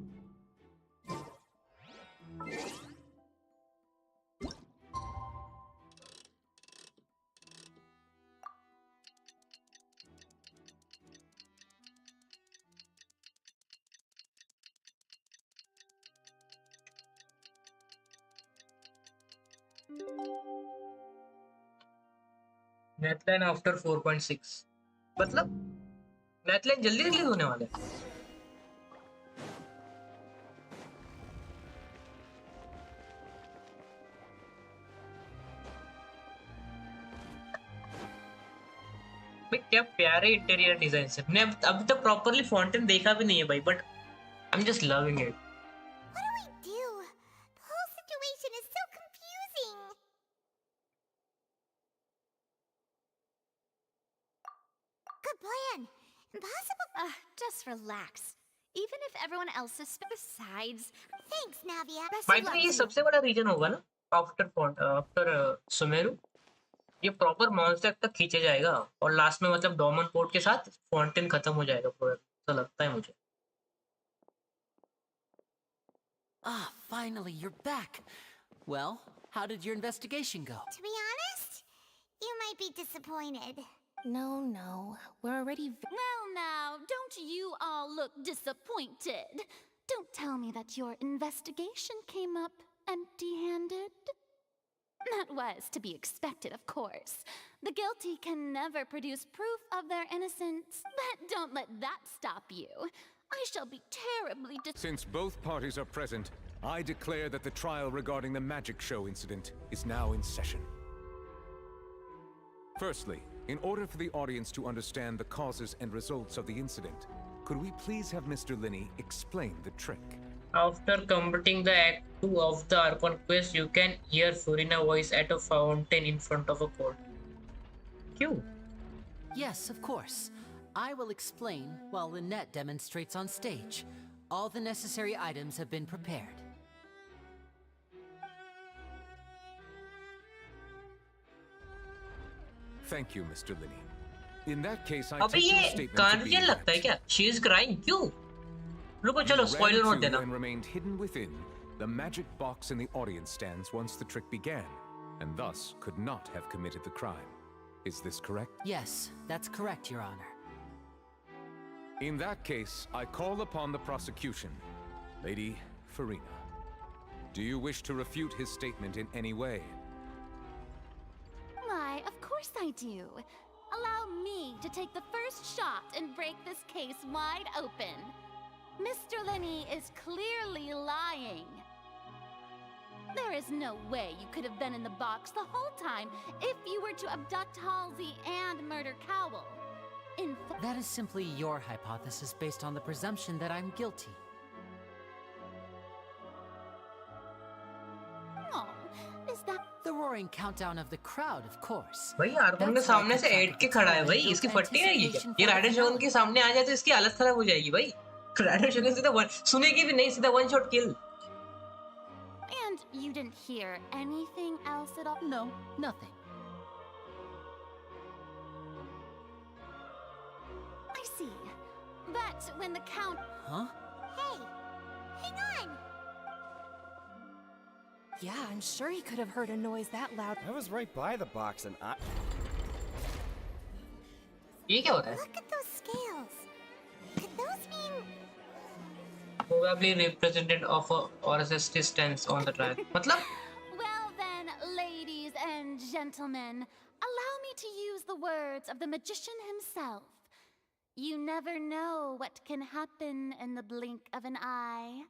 Netline after 4.6 मतलब नेटलाइन जल्दी रिलीज होने वाला है। भाई क्या प्यारे इंटीरियर डिजाइन है। मैंने अभी तक प्रॉपर्ली फाउंटेन देखा भी नहीं है भाई, but I am just loving it. What do we do? The whole situation is so confusing. Good plan. Impossible. Just relax. Even if everyone else is besides. Thanks, Navia. Best भाई of तो luck ये to you. सबसे बड़ा reason होगा ना after Sumeru. ये proper monster तक खींचे जाएगा और लास्ट में मतलब डोमन पोर्ट के साथ फाउंटेन खत्म हो जाएगा पूरा, तो लगता है मुझे। Ah, finally, you're back. Well, how did your investigation go? To be honest, you might be disappointed. No, we're already. Well, now, don't you all look disappointed. Don't tell me that your investigation came up empty-handed. That was to be expected, of course. The guilty can never produce proof of their innocence. But don't let that stop you. I shall be terribly Since both parties are present, I declare that the trial regarding the magic show incident is now in session. Firstly, in order for the audience to understand the causes and results of the incident, could we please have Mr. Linney explain the trick? After completing the Act 2 of the Archon quest, you can hear Furina's voice at a fountain in front of a court. Cute. Yes, of course. I will explain while Lynette demonstrates on stage. All the necessary items have been prepared. Thank you, Mr. Linney. In that case, I अबे take your ये statement to कानूनी be लगता है that क्या? She is crying. क्यों? रुको चलो you spoiler ran मत to देना. and remained hidden within the magic box in the audience stands once the trick began, and thus could not have committed the crime. Is this correct? Yes, that's correct, Your Honor. In that case, I call upon the prosecution. Lady Farina, do you wish to refute his statement in any way? Why, of course I do. Allow me to take the first shot and break this case wide open. Mr. Linney is clearly lying. There is no way you could have been in the box the whole time if you were to abduct Halsey and murder Cowell. That is simply your hypothesis based on the presumption that I'm guilty. Oh, is that the roaring countdown of the crowd, of course? भाई Arkan के सामने से add के खड़ा है भाई, इसकी फटती रहेगी क्या? ये राइडर जोन के सामने आ जाए तो इसकी हालत खराब हो जाएगी भाई. राइडर जोन सीधा वन सुनेगी भी नहीं, सीधा one shot kill. And you didn't hear anything else at all? No, nothing. I see. But when the count... Huh? Hey, hang on! Yeah, I'm sure he could have heard a noise that loud. I was right by the box and I... ये क्या होता है? Look at those scales. Could those mean... Probably representative of a RSS stance on the track. मतलब? Well then, ladies and gentlemen, allow me to use the words of the magician himself. You never know what can happen in the blink of an eye.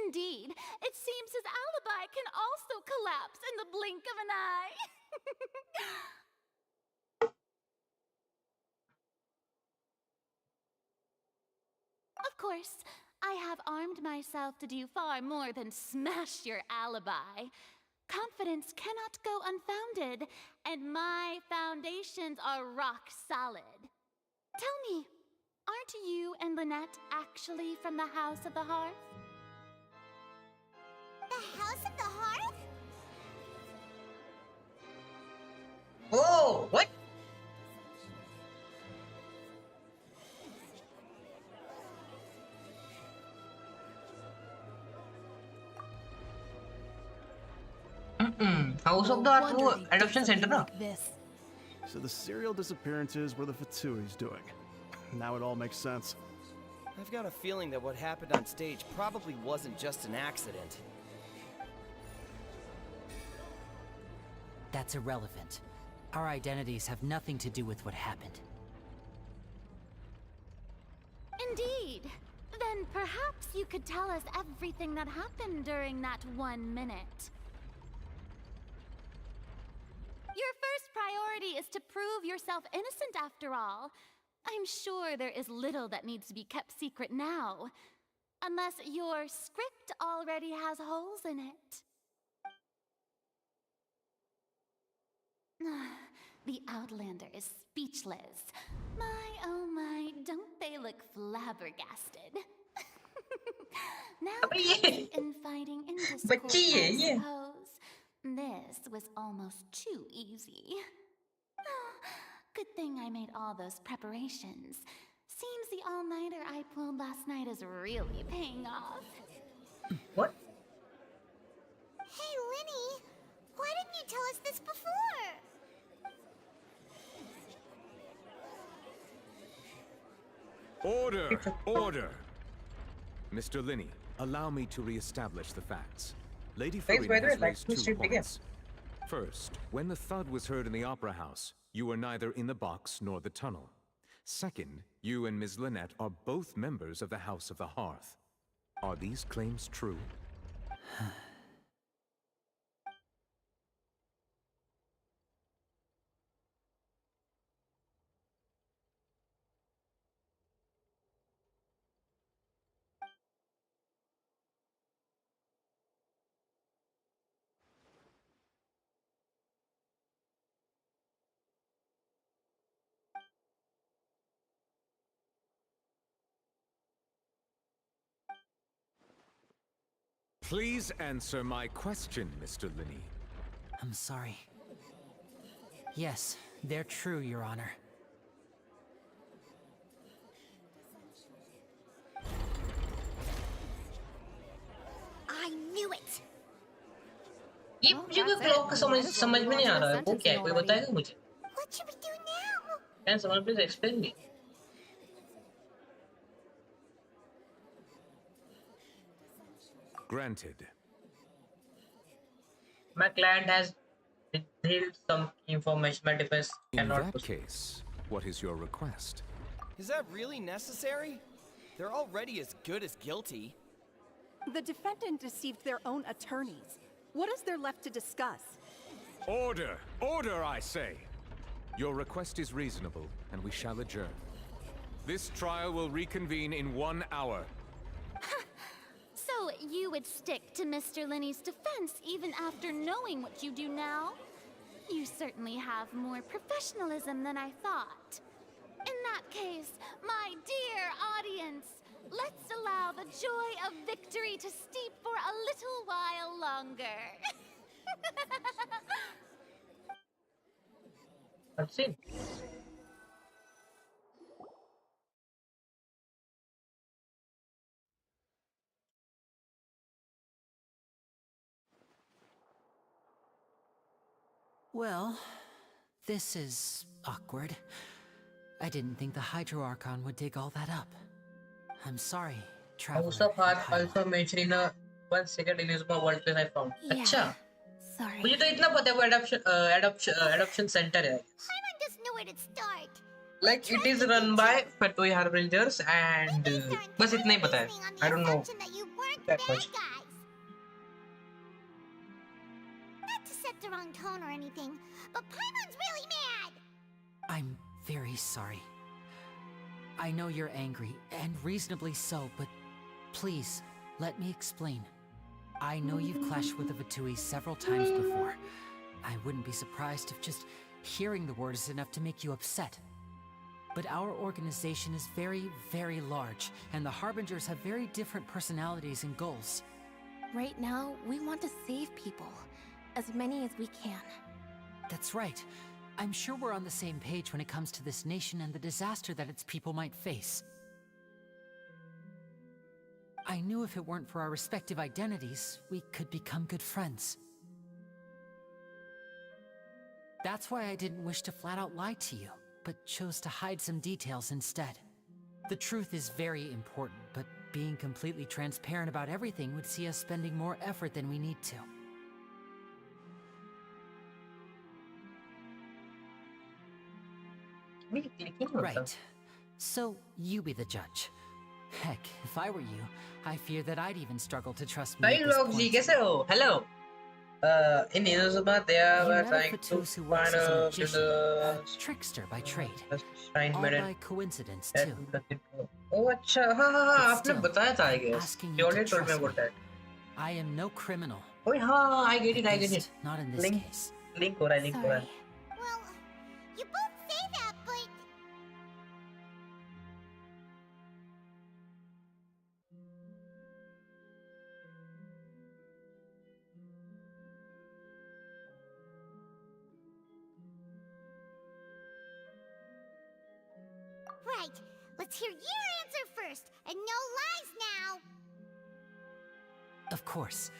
Indeed, it seems his alibi can also collapse in the blink of an eye. Of course, I have armed myself to do far more than smash your alibi. Confidence cannot go unfounded, and my foundations are rock solid. Tell me, aren't you and Lynette actually from the House of the Hearth? The House of the Hearth? Oh, what? House of the Hearth वो adoption center ना? So the serial disappearances were the Fatsui's doing. Now it all makes sense. I've got a feeling that what happened on stage probably wasn't just an accident. That's irrelevant. Our identities have nothing to do with what happened. Indeed. Then perhaps you could tell us everything that happened during that 1 minute. Your first priority is to prove yourself innocent after all. I'm sure there is little that needs to be kept secret now. Unless your script already has holes in it. The Outlander is speechless. My, oh my, don't they look flabbergasted? Now infighting in discourse, I suppose. This was almost too easy. Good thing I made all those preparations. Seems the all-nighter I pulled last night is really paying off. What? Hey, Linny, why didn't you tell us this before? Order! Order! Mr. Linney, allow me to re-establish the facts. Lady Farina has raised 2 points. First, when the thud was heard in the Opera House, you were neither in the box nor the tunnel. Second, you and Ms. Lynette are both members of the House of the Hearth. Are these claims true? Please answer my question, Mr. Linney. I'm sorry. Yes, they're true, Your Honor. I knew it. ये मुझे कोई clock का समझ में नहीं आ रहा है वो क्या है कोई बताएगा मुझे What should we do now? Can someone please explain me? Granted. My client has withheld some information. My defense In cannot. that case, what is your request? Is that really necessary? They're already as good as guilty. The defendant deceived their own attorneys. What is there left to discuss? Order! Order, I say! Your request is reasonable, and we shall adjourn. This trial will reconvene in 1 hour. So you would stick to Mr. Linney's defense even after knowing what you do now? You certainly have more professionalism than I thought. In that case, my dear audience, let's allow the joy of victory to steep for a little while longer. That's it. Well, this is awkward. I didn't think the Hydro Archon would dig all that up. I'm sorry, Traveler. Also, also mentioning a 1 second release my world place I found. अच्छा. Sorry. मुझे तो इतना पता है वो adoption center है. Paimon doesn't know where to start. Like it is run by Fatoi Harbingers and बस इतना ही पता है. I don't know that much. Not to set the wrong tone or anything, but Paimon's really mad. I'm very sorry. I know you're angry, and reasonably so, but please, let me explain. I know you've clashed with the Fatui several times before. I wouldn't be surprised if just hearing the word is enough to make you upset. But our organization is very, very large, and the Harbingers have very different personalities and goals. Right now, we want to save people. As many as we can. That's right. I'm sure we're on the same page when it comes to this nation and the disaster that its people might face. I knew if it weren't for our respective identities, we could become good friends. That's why I didn't wish to flat out lie to you, but chose to hide some details instead. The truth is very important, but being completely transparent about everything would see us spending more effort than we need to. Right. So, you be the judge. Heck, if I were you, I fear that I'd even struggle to trust me at this point. कैसे हो? Hello. In Inazuma, they were trying to find a trickster by trade. All by coincidence, too. Oh, अच्छा, हाँ, आपने बताया था, I guess. You already told me about that. I am no criminal. Oh, हाँ, I get it. Not in this case. Link हो रहा है. Well, you both say that, but... Right, let's hear your answer first, and no lies now! Of course.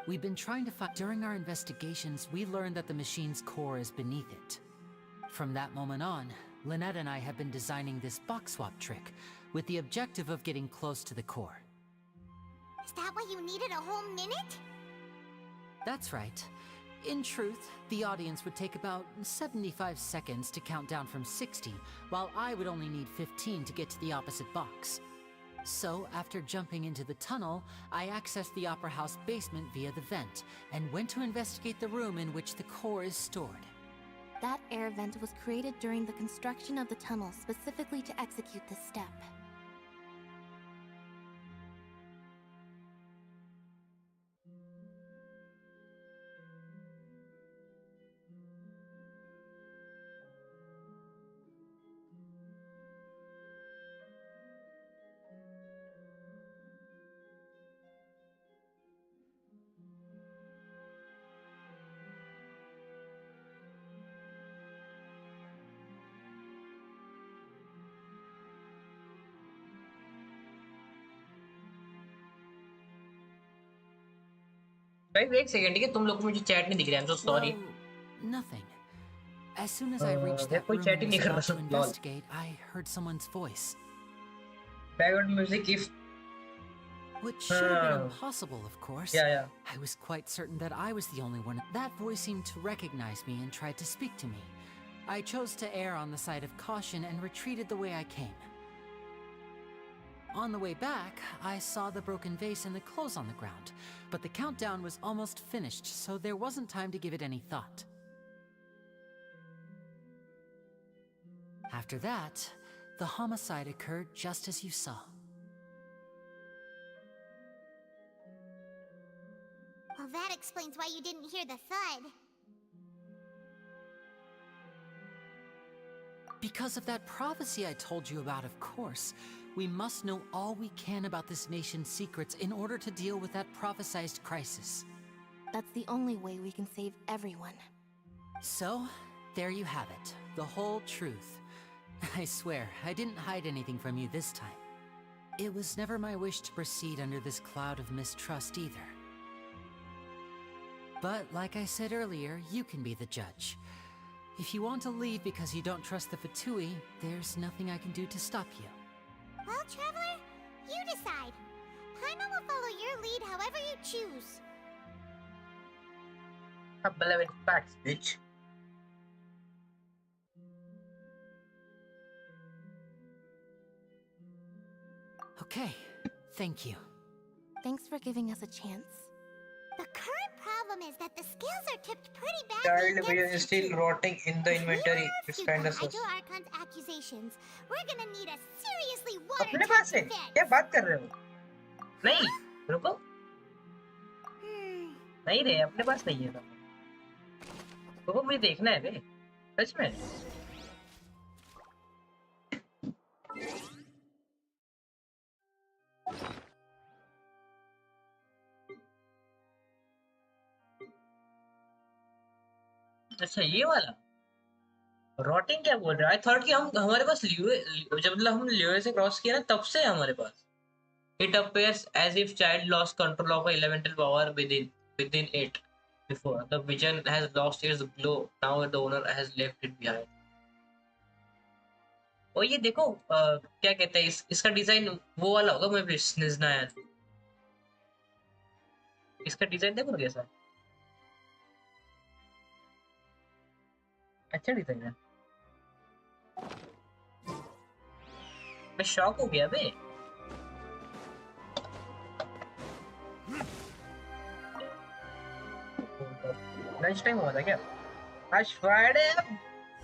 We've been trying to find... During our investigations, we learned that the machine's core is beneath it. From that moment on, Lynette and I have been designing this box swap trick, with the objective of getting close to the core. Is that why you needed a whole minute? That's right. In truth, the audience would take about 75 seconds to count down from 60, while I would only need 15 to get to the opposite box. So, after jumping into the tunnel, I accessed the Opera House basement via the vent and went to investigate the room in which the core is stored. That air vent was created during the construction of the tunnel specifically to execute this step. भाई एक second, ठीक है, तुम लोग को मुझे chat नहीं दिख रहा है, I'm so sorry. Well, nothing. As soon as I reached that कोई room चैट ही and नहीं was कर about to रहा, lol. investigate, I heard someone's voice. Background music if Which should have been impossible, of course. Yeah. I was quite certain that I was the only one. That voice seemed to recognize me and tried to speak to me. I chose to err on the side of caution and retreated the way I came. On the way back, I saw the broken vase and the clothes on the ground, but the countdown was almost finished, so there wasn't time to give it any thought. After that, the homicide occurred just as you saw. Well, that explains why you didn't hear the thud. Because of that prophecy I told you about, of course. We must know all we can about this nation's secrets in order to deal with that prophesized crisis. That's the only way we can save everyone. So, there you have it. The whole truth. I swear, I didn't hide anything from you this time. It was never my wish to proceed under this cloud of mistrust either. But, like I said earlier, you can be the judge. If you want to leave because you don't trust the Fatui, there's nothing I can do to stop you. Well, Traveler, you decide. Paimon will follow your lead however you choose. I believe in facts, bitch. Okay, thank you. Thanks for giving us a chance. The current problem is that the scales are tipped pretty badly Child against vision is you still two. rotting in the If we inventory. wanna It's refute kind of them sus. Idol Archon's accusations, we're gonna need a seriously अपने पास है? watertight defense. क्या बात कर रहे हो? नहीं, रुको. नहीं रे, अपने पास नहीं है ना. रुको, मुझे देखना है बे. सच में. अच्छा ये वाला रॉटिंग क्या बोल रहा है? आई थॉट कि हम हमारे पास लियो, जब मतलब हम लियो से क्रॉस किया ना तब से है हमारे पास. It appears as if child lost control of elemental power within it. Before the vision has lost its glow, now the owner has left it behind. और ये देखो क्या कहते हैं इसका डिजाइन वो वाला होगा. मैं निजना है इसका डिजाइन देखो कैसा है. अच्छा डिजाइन है. मैं शॉक हो गया बे. लंच टाइम हुआ था क्या आज? फ्राइडे.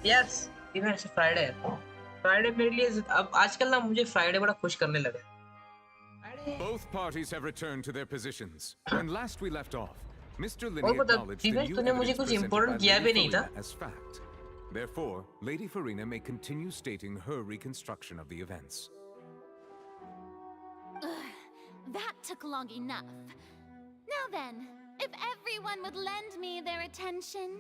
यस, इवन ऐसे फ्राइडे है. फ्राइडे मेरे लिए अब आजकल ना मुझे फ्राइडे बड़ा खुश करने लगा. Both parties have returned to their positions. When last we left off, Mr. Linney और बता acknowledged the दिवेश new तूने मुझे evidence कुछ presented इम्पोर्टेंट by किया भी Lady नहीं था. Farina as fact. Therefore, Lady Farina may continue stating her reconstruction of the events. That took long enough. Now then, if everyone would lend me their attention.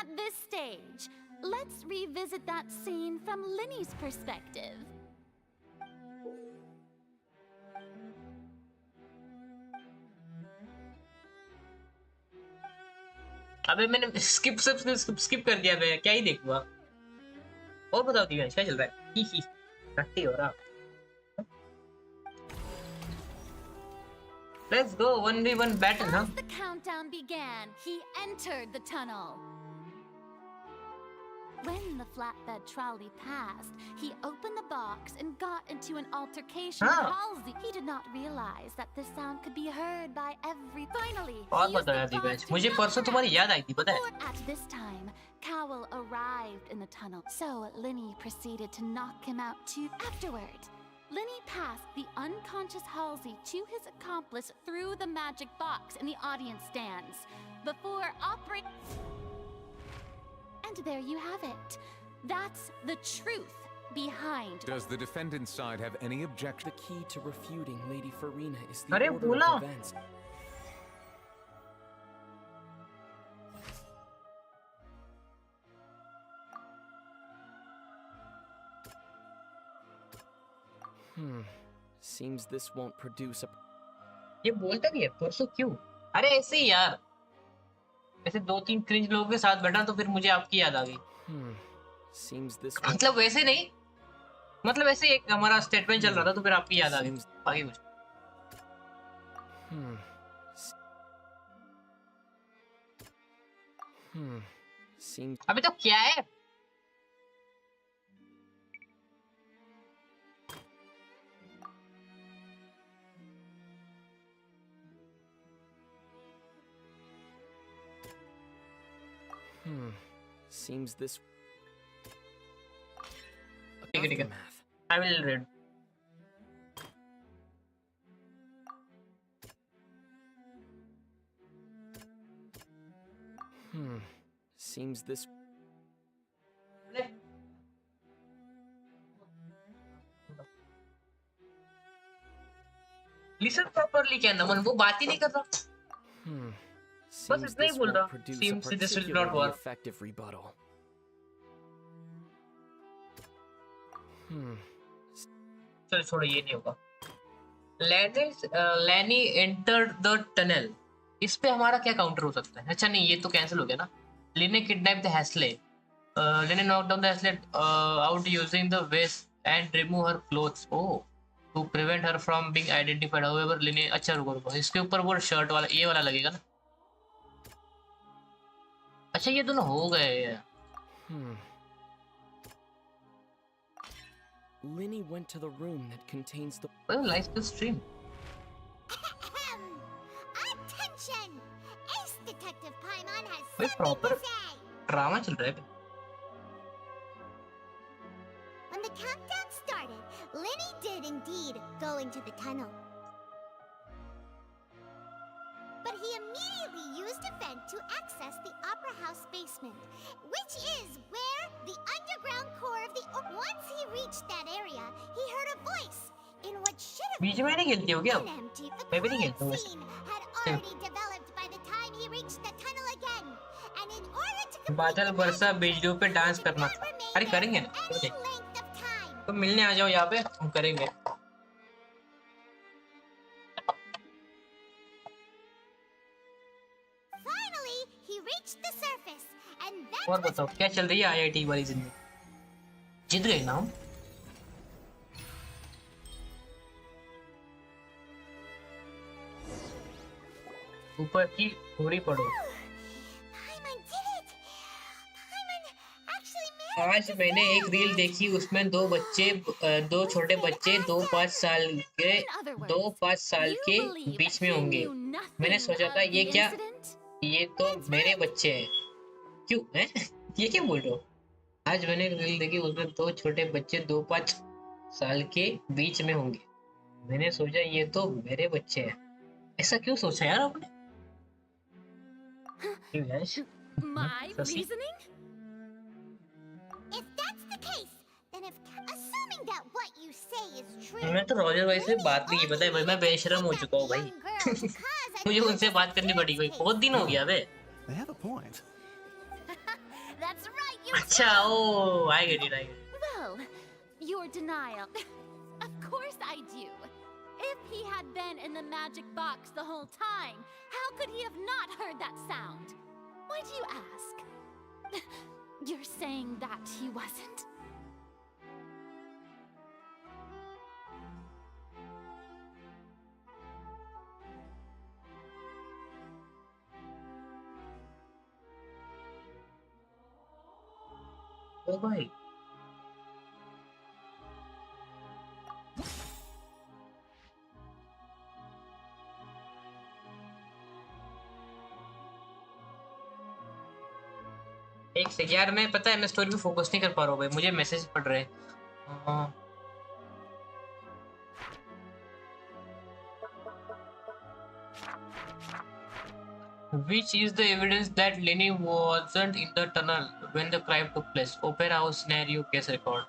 At this stage, let's revisit that scene from Linny's perspective. अबे मैंने skip कर दिया बे. क्या ही देखूंगा. और बताओ दिवेश क्या चल रहा है? ही नट्टी हो रहा. Let's go 1v1 battle, huh? As the countdown began, he entered the tunnel. When the flatbed trolley passed, he opened the box and got into an altercation हाँ. with Halsey. He did not realize that the sound could be heard by every. Finally, और he used बताया the थी box batch to मुझे knock परसों her तुम्हारी out. याद आई थी पता है At this time, Cowell arrived in the tunnel, so Linny proceeded to knock him out too. Afterward, Linny passed the unconscious Halsey to his accomplice through the magic box in the audience stands before operating. And there you have it. That's the truth behind. Does the defendant's side have any objection? The key to refuting Lady Farina is the अरे order बोला of events. Seems this won't produce a. ये बोलता भी है परसों क्यों अरे ऐसे ही यार ऐसे 2-3 क्रिंज लोगों के साथ बैठा तो फिर मुझे आपकी याद आ गई Seems this. मतलब वैसे नहीं मतलब ऐसे एक हमारा स्टेटमेंट चल रहा था तो फिर आपकी याद आ गई आगे कुछ Seems. अभी तो क्या है Seems this. ठीक है I will read Seems this. Listen properly क्या नमन वो बात ही नहीं कर रहा बस इतना ही बोल रहा seems this will not work effective rebuttal. चल छोड़ो ये नहीं होगा Lenny entered the tunnel इस पे हमारा क्या काउंटर हो सकता है अच्छा नहीं ये तो कैंसिल हो गया ना Lenny kidnapped the Hasley Lenny knocked down the Hasley out using the vest and remove her clothes oh to prevent her from being identified however Lenny अच्छा रुको इसके ऊपर वो शर्ट वाला ये वाला लगेगा ना अच्छा ये दोनों हो गए Linny went to the room that contains the. Well, like the stream. Attention! Ace Detective Paimon has भाई something proper to say. Drama चल रहा है When the countdown started, Linny did indeed go into the tunnel. But he immediately used a vent to access the Opera House basement, which is where the underground core of the. Once he reached that area, he heard a voice in what should have बीच में नहीं खेलती हो क्या been empty. The मैं भी नहीं quiet खेलता हूँ वैसे scene had already developed by the time he reached the tunnel again, and in order to बादल बरसा बिजलियों पे डांस करना था अरे करेंगे ना तो मिलने आ जाओ यहाँ पे हम करेंगे finally he reached the surface, and that और बताओ क्या चल रही है आईआईटी वाली जिंदगी जीत गए ना हम ऊपर की थोड़ी पड़ो Paimon did it. Paimon actually managed. आज मैंने एक रील देखी उसमें दो छोटे बच्चे 2-5 साल के बीच में होंगे मैंने सोचा था ये तो मेरे बच्चे हैं क्यों हैं ये क्या बोल रहे हो आज मैंने एक रील देखी उसमें 2 छोटे बच्चे 2-5 साल के बीच में होंगे मैंने सोचा ये तो मेरे बच्चे हैं ऐसा क्यों सोचा यार आपने My reasoning? If that's the case, then assuming that what you say is true. मैं तो रॉजर भाई से बात नहीं की पता है भाई मैं बेशरम हो चुका हूँ भाई मुझे उनसे बात करनी पड़ी कोई बहुत दिन हो गया बे They have a point. That's right, you. अच्छा ओ I get it. Well, your denial. Of course I do. If he had been in the magic box the whole time, how could he have not heard that sound? Why do you ask? You're saying that he wasn't? ओ भाई एक से यार मैं पता है मैं story पे focus नहीं कर पा रहा हूँ भाई मुझे मैसेज पड़ रहे हैं Which is the evidence that Lenny wasn't in the tunnel when the crime took place? Opera House scenario case record.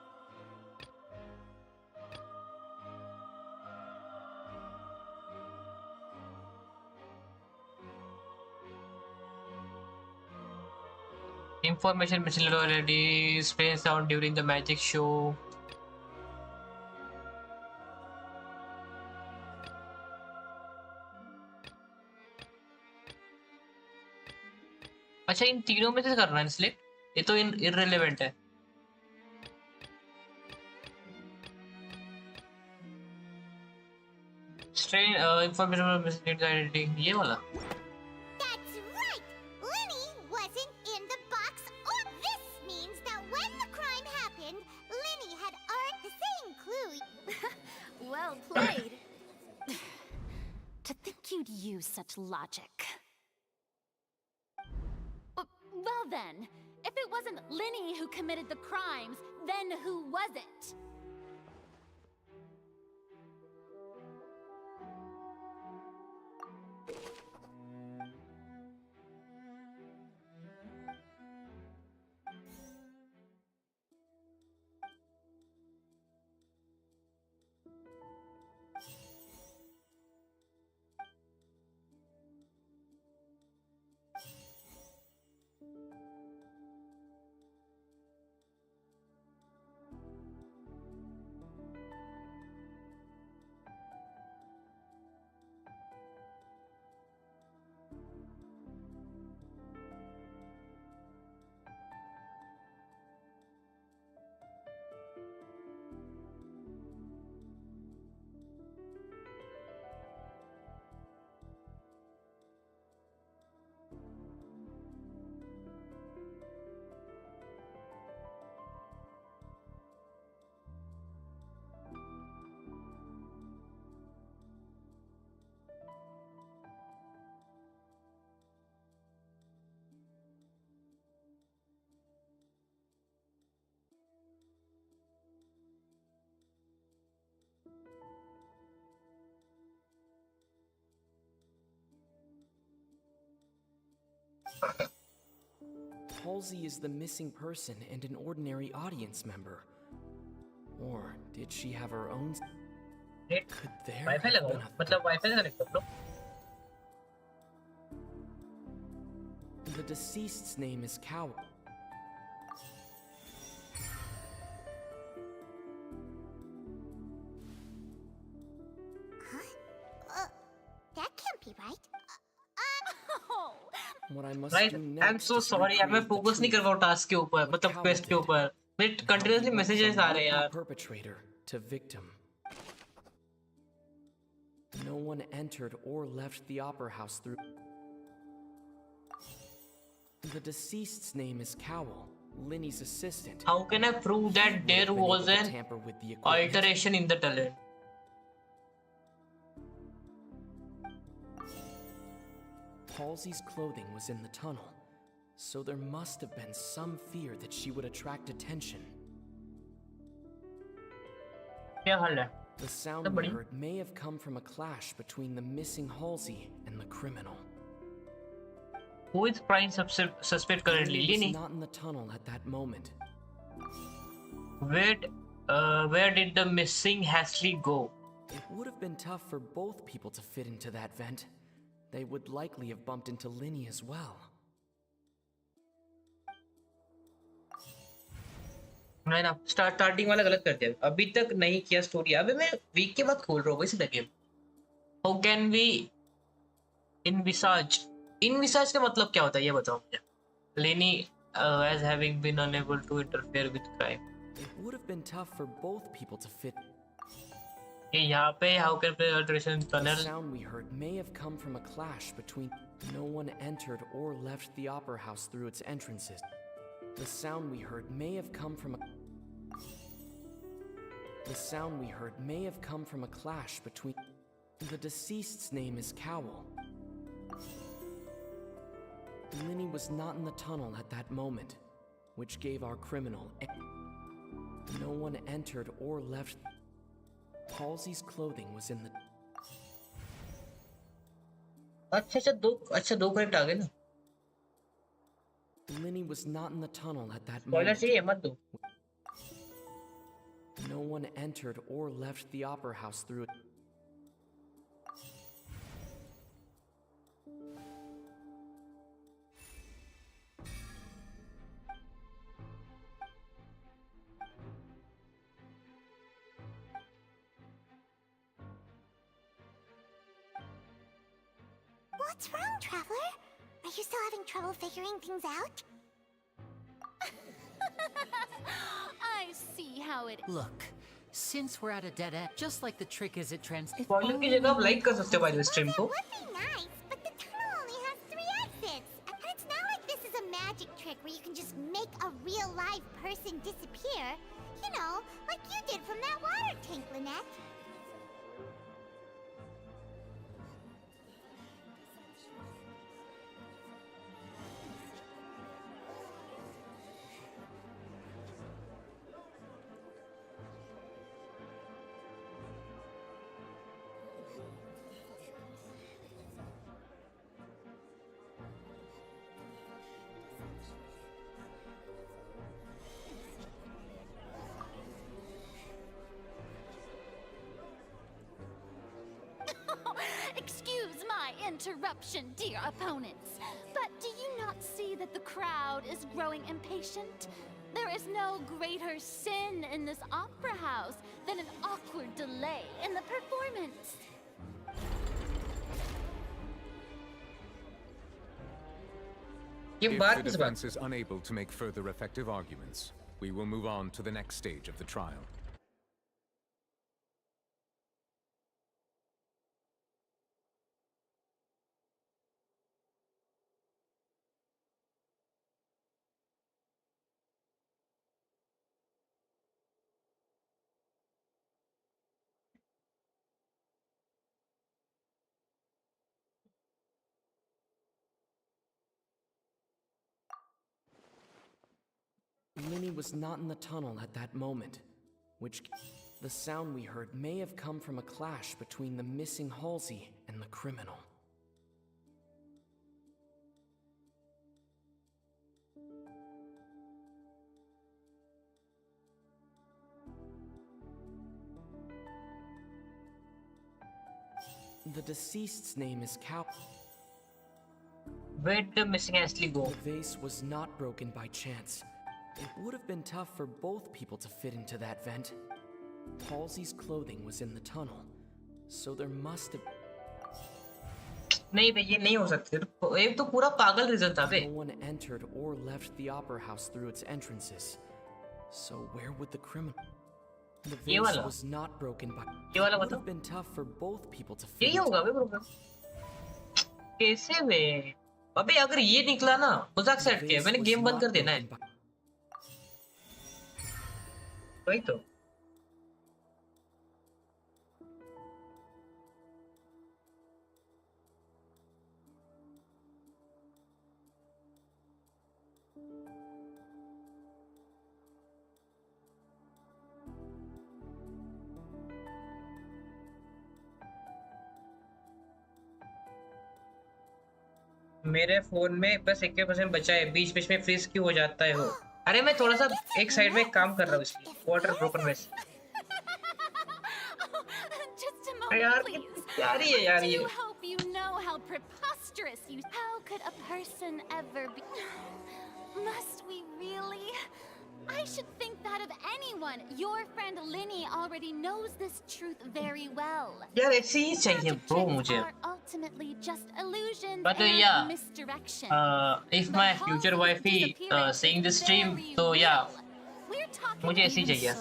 Information missing already. Spray sound during the magic show. अच्छा इन तीनों में से करना है सिलेक्ट ये तो इररिलेवेंट है strain information missing identity ये वाला That's right! Lenny wasn't in the box, or this means that when the crime happened, Lenny had earned the same clue. Well played. To think you'd use such logic. Well then, if it wasn't Lenny who committed the crimes, then who was it? Halsey is the missing person and an ordinary audience member. Or did she have her own? Could there wifi have लगाओ been a मतलब wifi से connect कर लो The deceased's name is Cow. That can't be right. What I must right do I am next so is sorry यार मैं recreate the focus नहीं कर truth. पा रहा टास्क के ऊपर मतलब क्वेस्ट के ऊपर मेरे कंटिन्यूअसली मैसेजेस आ रहे हैं यार Perpetrator to victim. No one entered or left the opera house through. The deceased's name is Cowell, Linny's assistant. How can I prove that there was an Tamper with the equipment. alteration in the tunnel? Halsey's clothing was in the tunnel, so there must have been some fear that she would attract attention. क्या हाल है The sound we heard may have come from a clash between the missing Halsey and the criminal. Who is prime suspect currently? Linny was Lenny. not in the tunnel at that moment. Where did the missing Hasley go? It would have been tough for both people to fit into that vent. They would likely have bumped into Lenny as well. नहीं ना starting वाला गलत कर दिया अभी तक नहीं किया स्टोरी अभी मैं वीक के बाद खोल रहा हूँ इसी गेम हाउ कैन वी इनविसाज का मतलब क्या होता है ये बताओ मुझे लेनी as having been unable to interfere with crime It would have been tough for both people to fit. ये यहाँ पे how can play alteration The tunnel sound we heard may have come from a clash between. No one entered or left the opera house through its entrances. The sound we heard may have come from a... The sound we heard may have come from a clash between... The deceased's name is Cowell. Linny was not in the tunnel at that moment, which gave our criminal... No one entered or left. Halsey's clothing was in the... अच्छा दो correct आ गए ना. Linny was not in the tunnel at that Spoiler moment. चाहिए मत दो. No one entered or left the opera house through it. What's wrong, Traveler? Are you still having trouble figuring things out? I see how it is. Look, since we're at a dead end, just like the trick is it Spoiler की जगह आप like कर सकते हो by the stream को. Would be nice, but the tunnel only has 3 exits. And it's not like this is a magic trick where you can just make a real live person disappear. You know, like you did from that water tank, Lynette. Excuse my interruption, dear opponents, but do you not see that the crowd is growing impatient? There is no greater sin in this opera house than an awkward delay in the performance. If the defense is unable to make further effective arguments, we will move on to the next stage of the trial. Linny was not in the tunnel at that moment, which... The sound we heard may have come from a clash between the missing Halsey and the criminal. The deceased's name is Cow. Where'd the missing Ashley go? The vase was not broken by chance. It would have been tough for both people to fit into that vent. Halsey's clothing was in the tunnel, so there must have... नहीं बे ये नहीं हो सकते. एक तो पूरा पागल reason था बे. No one entered or left the opera house through its entrances. So where would the criminal... The vase was not broken by... It would have been tough for both people to fit यही होगा बे bro. कैसे बे? अबे अगर ये निकला ना मजाक set किया मैंने गेम बंद कर देना है. वही तो. मेरे फोन में बस 1% बचा है. बीच बीच में फ्रीज क्यों हो जाता है हो? अरे मैं थोड़ा सा एक साइड में काम कर रहा हूँ इसलिए. वाटर ब्रोकन वैसे. यार प्यारी है यार ये. You know how preposterous you... How could a person ever be... Must we really? I should think that of anyone. Your friend Linny already knows this truth very well. यार ऐसे ही चाहिए bro मुझे. Are ultimately just illusions But and yeah, misdirection. If my future wifey seeing this stream, तो yeah, मुझे ऐसी चाहिए.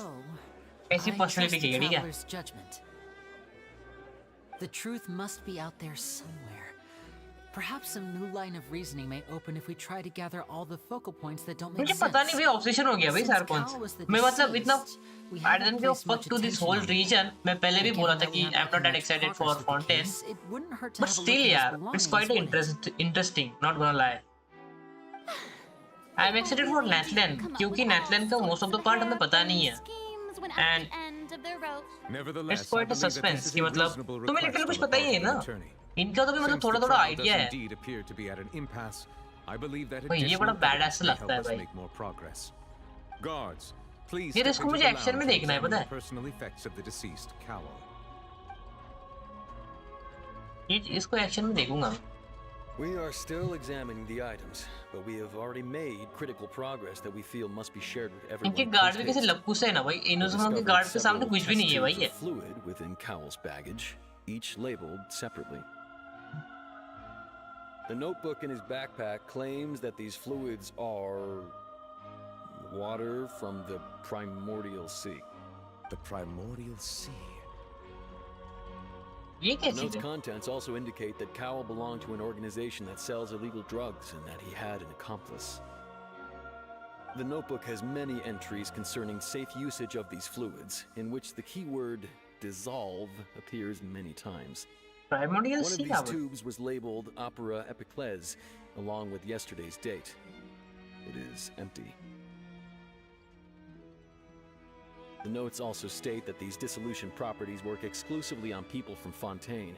ऐसी personality चाहिए, ठीक है? Judgment. The truth must be out there somewhere. Perhaps some new line of reasoning may open if we try to gather all the focal points that don't make मुझे sense. पता नहीं भाई ऑब्सेशन हो गया भाई सार कौन मैं मतलब इतना I didn't give a fuck to this whole region. मैं पहले भी बोला था कि I'm not that excited for Fontaine, but still यार it's quite interesting. Not gonna lie. I'm excited for Natlan क्योंकि Natlan का most of the part हमें पता नहीं है and it's quite a suspense कि मतलब तुम्हें लिटरली कुछ पता ही है ना इनका तो भी मतलब थोड़ा थोड़ा आइडिया है भाई ये बड़ा बैडएस लगता है भाई ये इसको मुझे एक्शन में देखना है पता है ये इसको एक्शन में देखूंगा We are still examining the items, but we have already made critical progress that we feel must be shared with everyone. इनके गार्ड भी कैसे लप्पू से है ना भाई इनोसमा के गार्ड के सामने कुछ भी नहीं है भाई ये fluid within Cowell's baggage, each labeled separately. The notebook in his backpack claims that these fluids are water from the primordial sea. The primordial sea. The note's contents also indicate that Cowell belonged to an organization that sells illegal drugs and that he had an accomplice. The notebook has many entries concerning safe usage of these fluids, in which the keyword dissolve appears many times. One of these tubes was labeled Opera Epiclese, along with yesterday's date. It is empty. The notes also state that these dissolution properties work exclusively on people from Fontaine.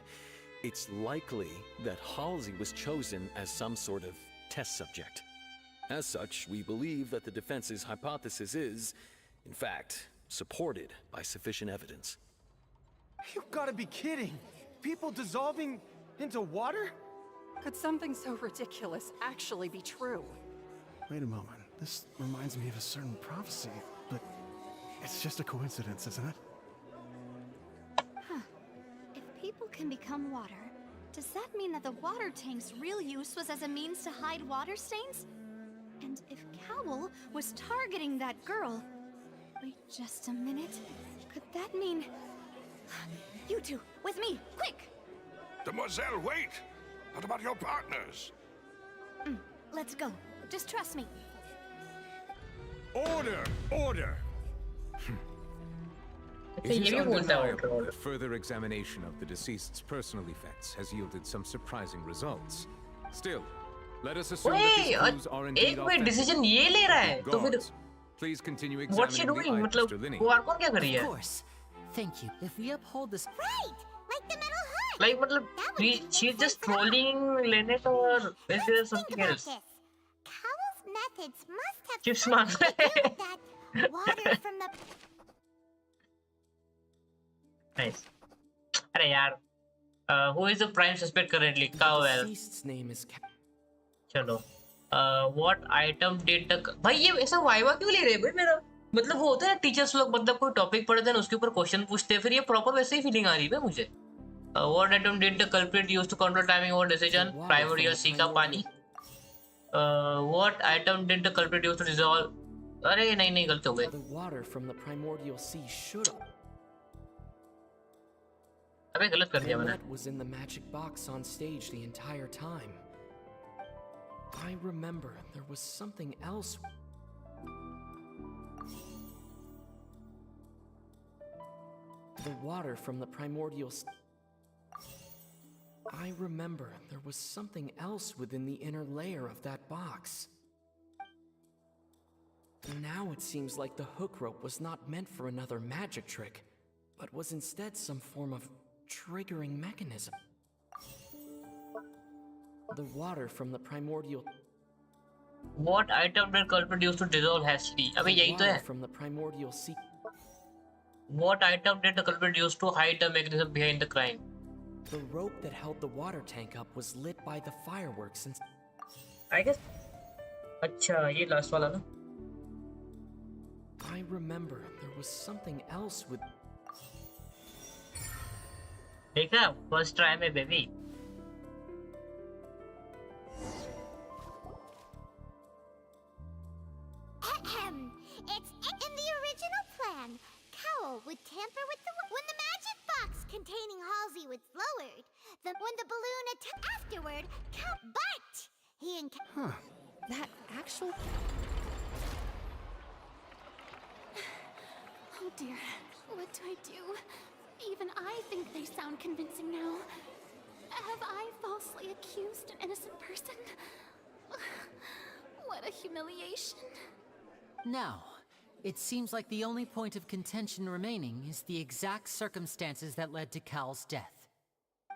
It's likely that Halsey was chosen as some sort of test subject. As such, we believe that the defense's hypothesis is, in fact, supported by sufficient evidence. You've got to be kidding! People dissolving into water? Could something so ridiculous actually be true? Wait a moment. This reminds me of a certain prophecy, but it's just a coincidence, isn't it? Huh. If people can become water, does that mean that the water tank's real use was as a means to hide water stains? And if Cowell was targeting that girl... Wait just a minute. Could that mean... You two, with me, quick! Demoiselle, wait! What about your partners? Let's go. Just trust me. Order! Order! It is undeniable that further examination of the deceased's personal effects has yielded some surprising results. Still, let us assume that these clues are indeed authentic. decision ये ले रहा है तो फिर Please continue What's she examining doing? the items, Mr. मतलब Linney. वो और कौन क्या कर रही है? Of course. Thank you. If we uphold this... Right! Like the metal hut! Like मतलब she's just trolling Lynette or is there something else? Cowell's methods must have Chips मार that water from the... Nice. अरे यार, who is the prime suspect currently? Cowell. The deceased's name is चलो. What item did the भाई ये ऐसा viva क्यों ले रहे हैं भाई मेरा मतलब वो होता है टीचर्स लोग मतलब कोई टॉपिक पढ़ते हैं उसके ऊपर क्वेश्चन पूछते हैं फिर ये प्रॉपर वैसे ही फीलिंग आ रही है मुझे. What item did the culprit use to control timing over decision? Primordial sea का पानी. What item did the culprit use to resolve? अरे नहीं गलत हो गए. The water from the primordial sea should have. अबे गलत कर दिया मैंने. That was in the magic box on stage the entire time. I remember there was something else. The water from the primordial sea. I remember there was something else within the inner layer of that box. Now it seems like the hook rope was not meant for another magic trick, but was instead some form of triggering mechanism. The water from the primordial... What item did culprit use to dissolve Hastily? अबे यही तो है. From the primordial sea. What item did the culprit use to hide the mechanism behind the crime? The rope that held the water tank up was lit by the fireworks and... I guess... अच्छा ये last वाला ना? I remember there was something else with... देखा? First try में baby. It's in the original plan. Cowell would tamper with when the magic box containing Halsey was lowered, when the balloon afterward, but he Huh. That actual... Oh dear, what do I do? Even I think they sound convincing now. Have I falsely accused an innocent person? What a humiliation. Now, it seems like the only point of contention remaining is the exact circumstances that led to Cal's death.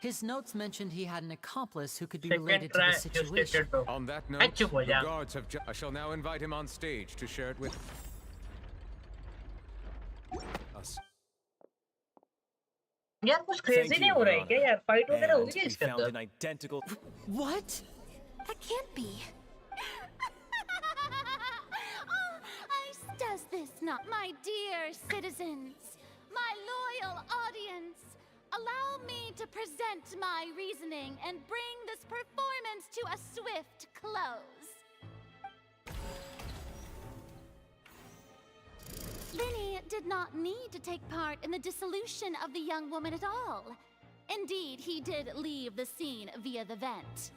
His notes mentioned he had an accomplice who could be related to the situation. On that note, the guards have I shall now invite him on stage to share it with us. यार कुछ crazy नहीं हो रहा है क्या यार? Fight वगैरह हो गई है इसके अंदर? Identical. What? That can't be. Does this not, my dear citizens, my loyal audience, allow me to present my reasoning and bring this performance to a swift close. Linny did not need to take part in the dissolution of the young woman at all. Indeed, he did leave the scene via the vent.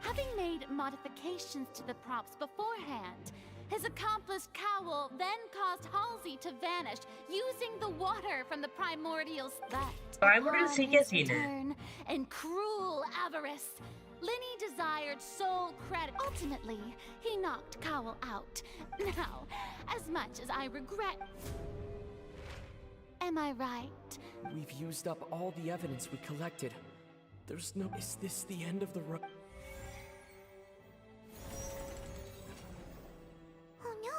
Having made modifications to the props beforehand, his accomplice Cowell then caused Halsey to vanish using the water from the primordial theft. Primordial sea क्या scene है? Turn and cruel avarice, Linny desired sole credit. Ultimately, he knocked Cowell out. Now, as much as I regret, am I right? We've used up all the evidence we collected. There's no... Is this the end of the road? Oh no.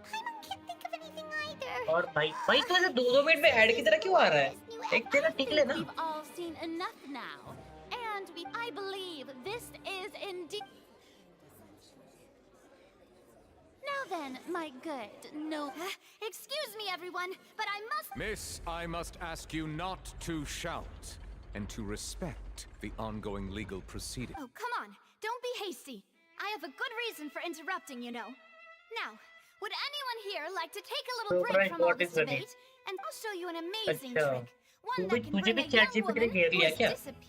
I can't think of anything either. और भाई तो ऐसे 2-2 minute में add की तरह क्यों आ रहा है? एक तेरा टिक ले ना. We've all seen enough now, and I believe this is indeed. Now then, my good, no. Excuse me, everyone, but I must. Miss, I must ask you not to shout and to respect the ongoing legal proceeding. Oh, come on. Don't be hasty. I have a good reason for interrupting, you know. Now, would anyone here like to take a little break from all this debate? And I'll show you an amazing trick. One that can bring a young woman who has disappeared.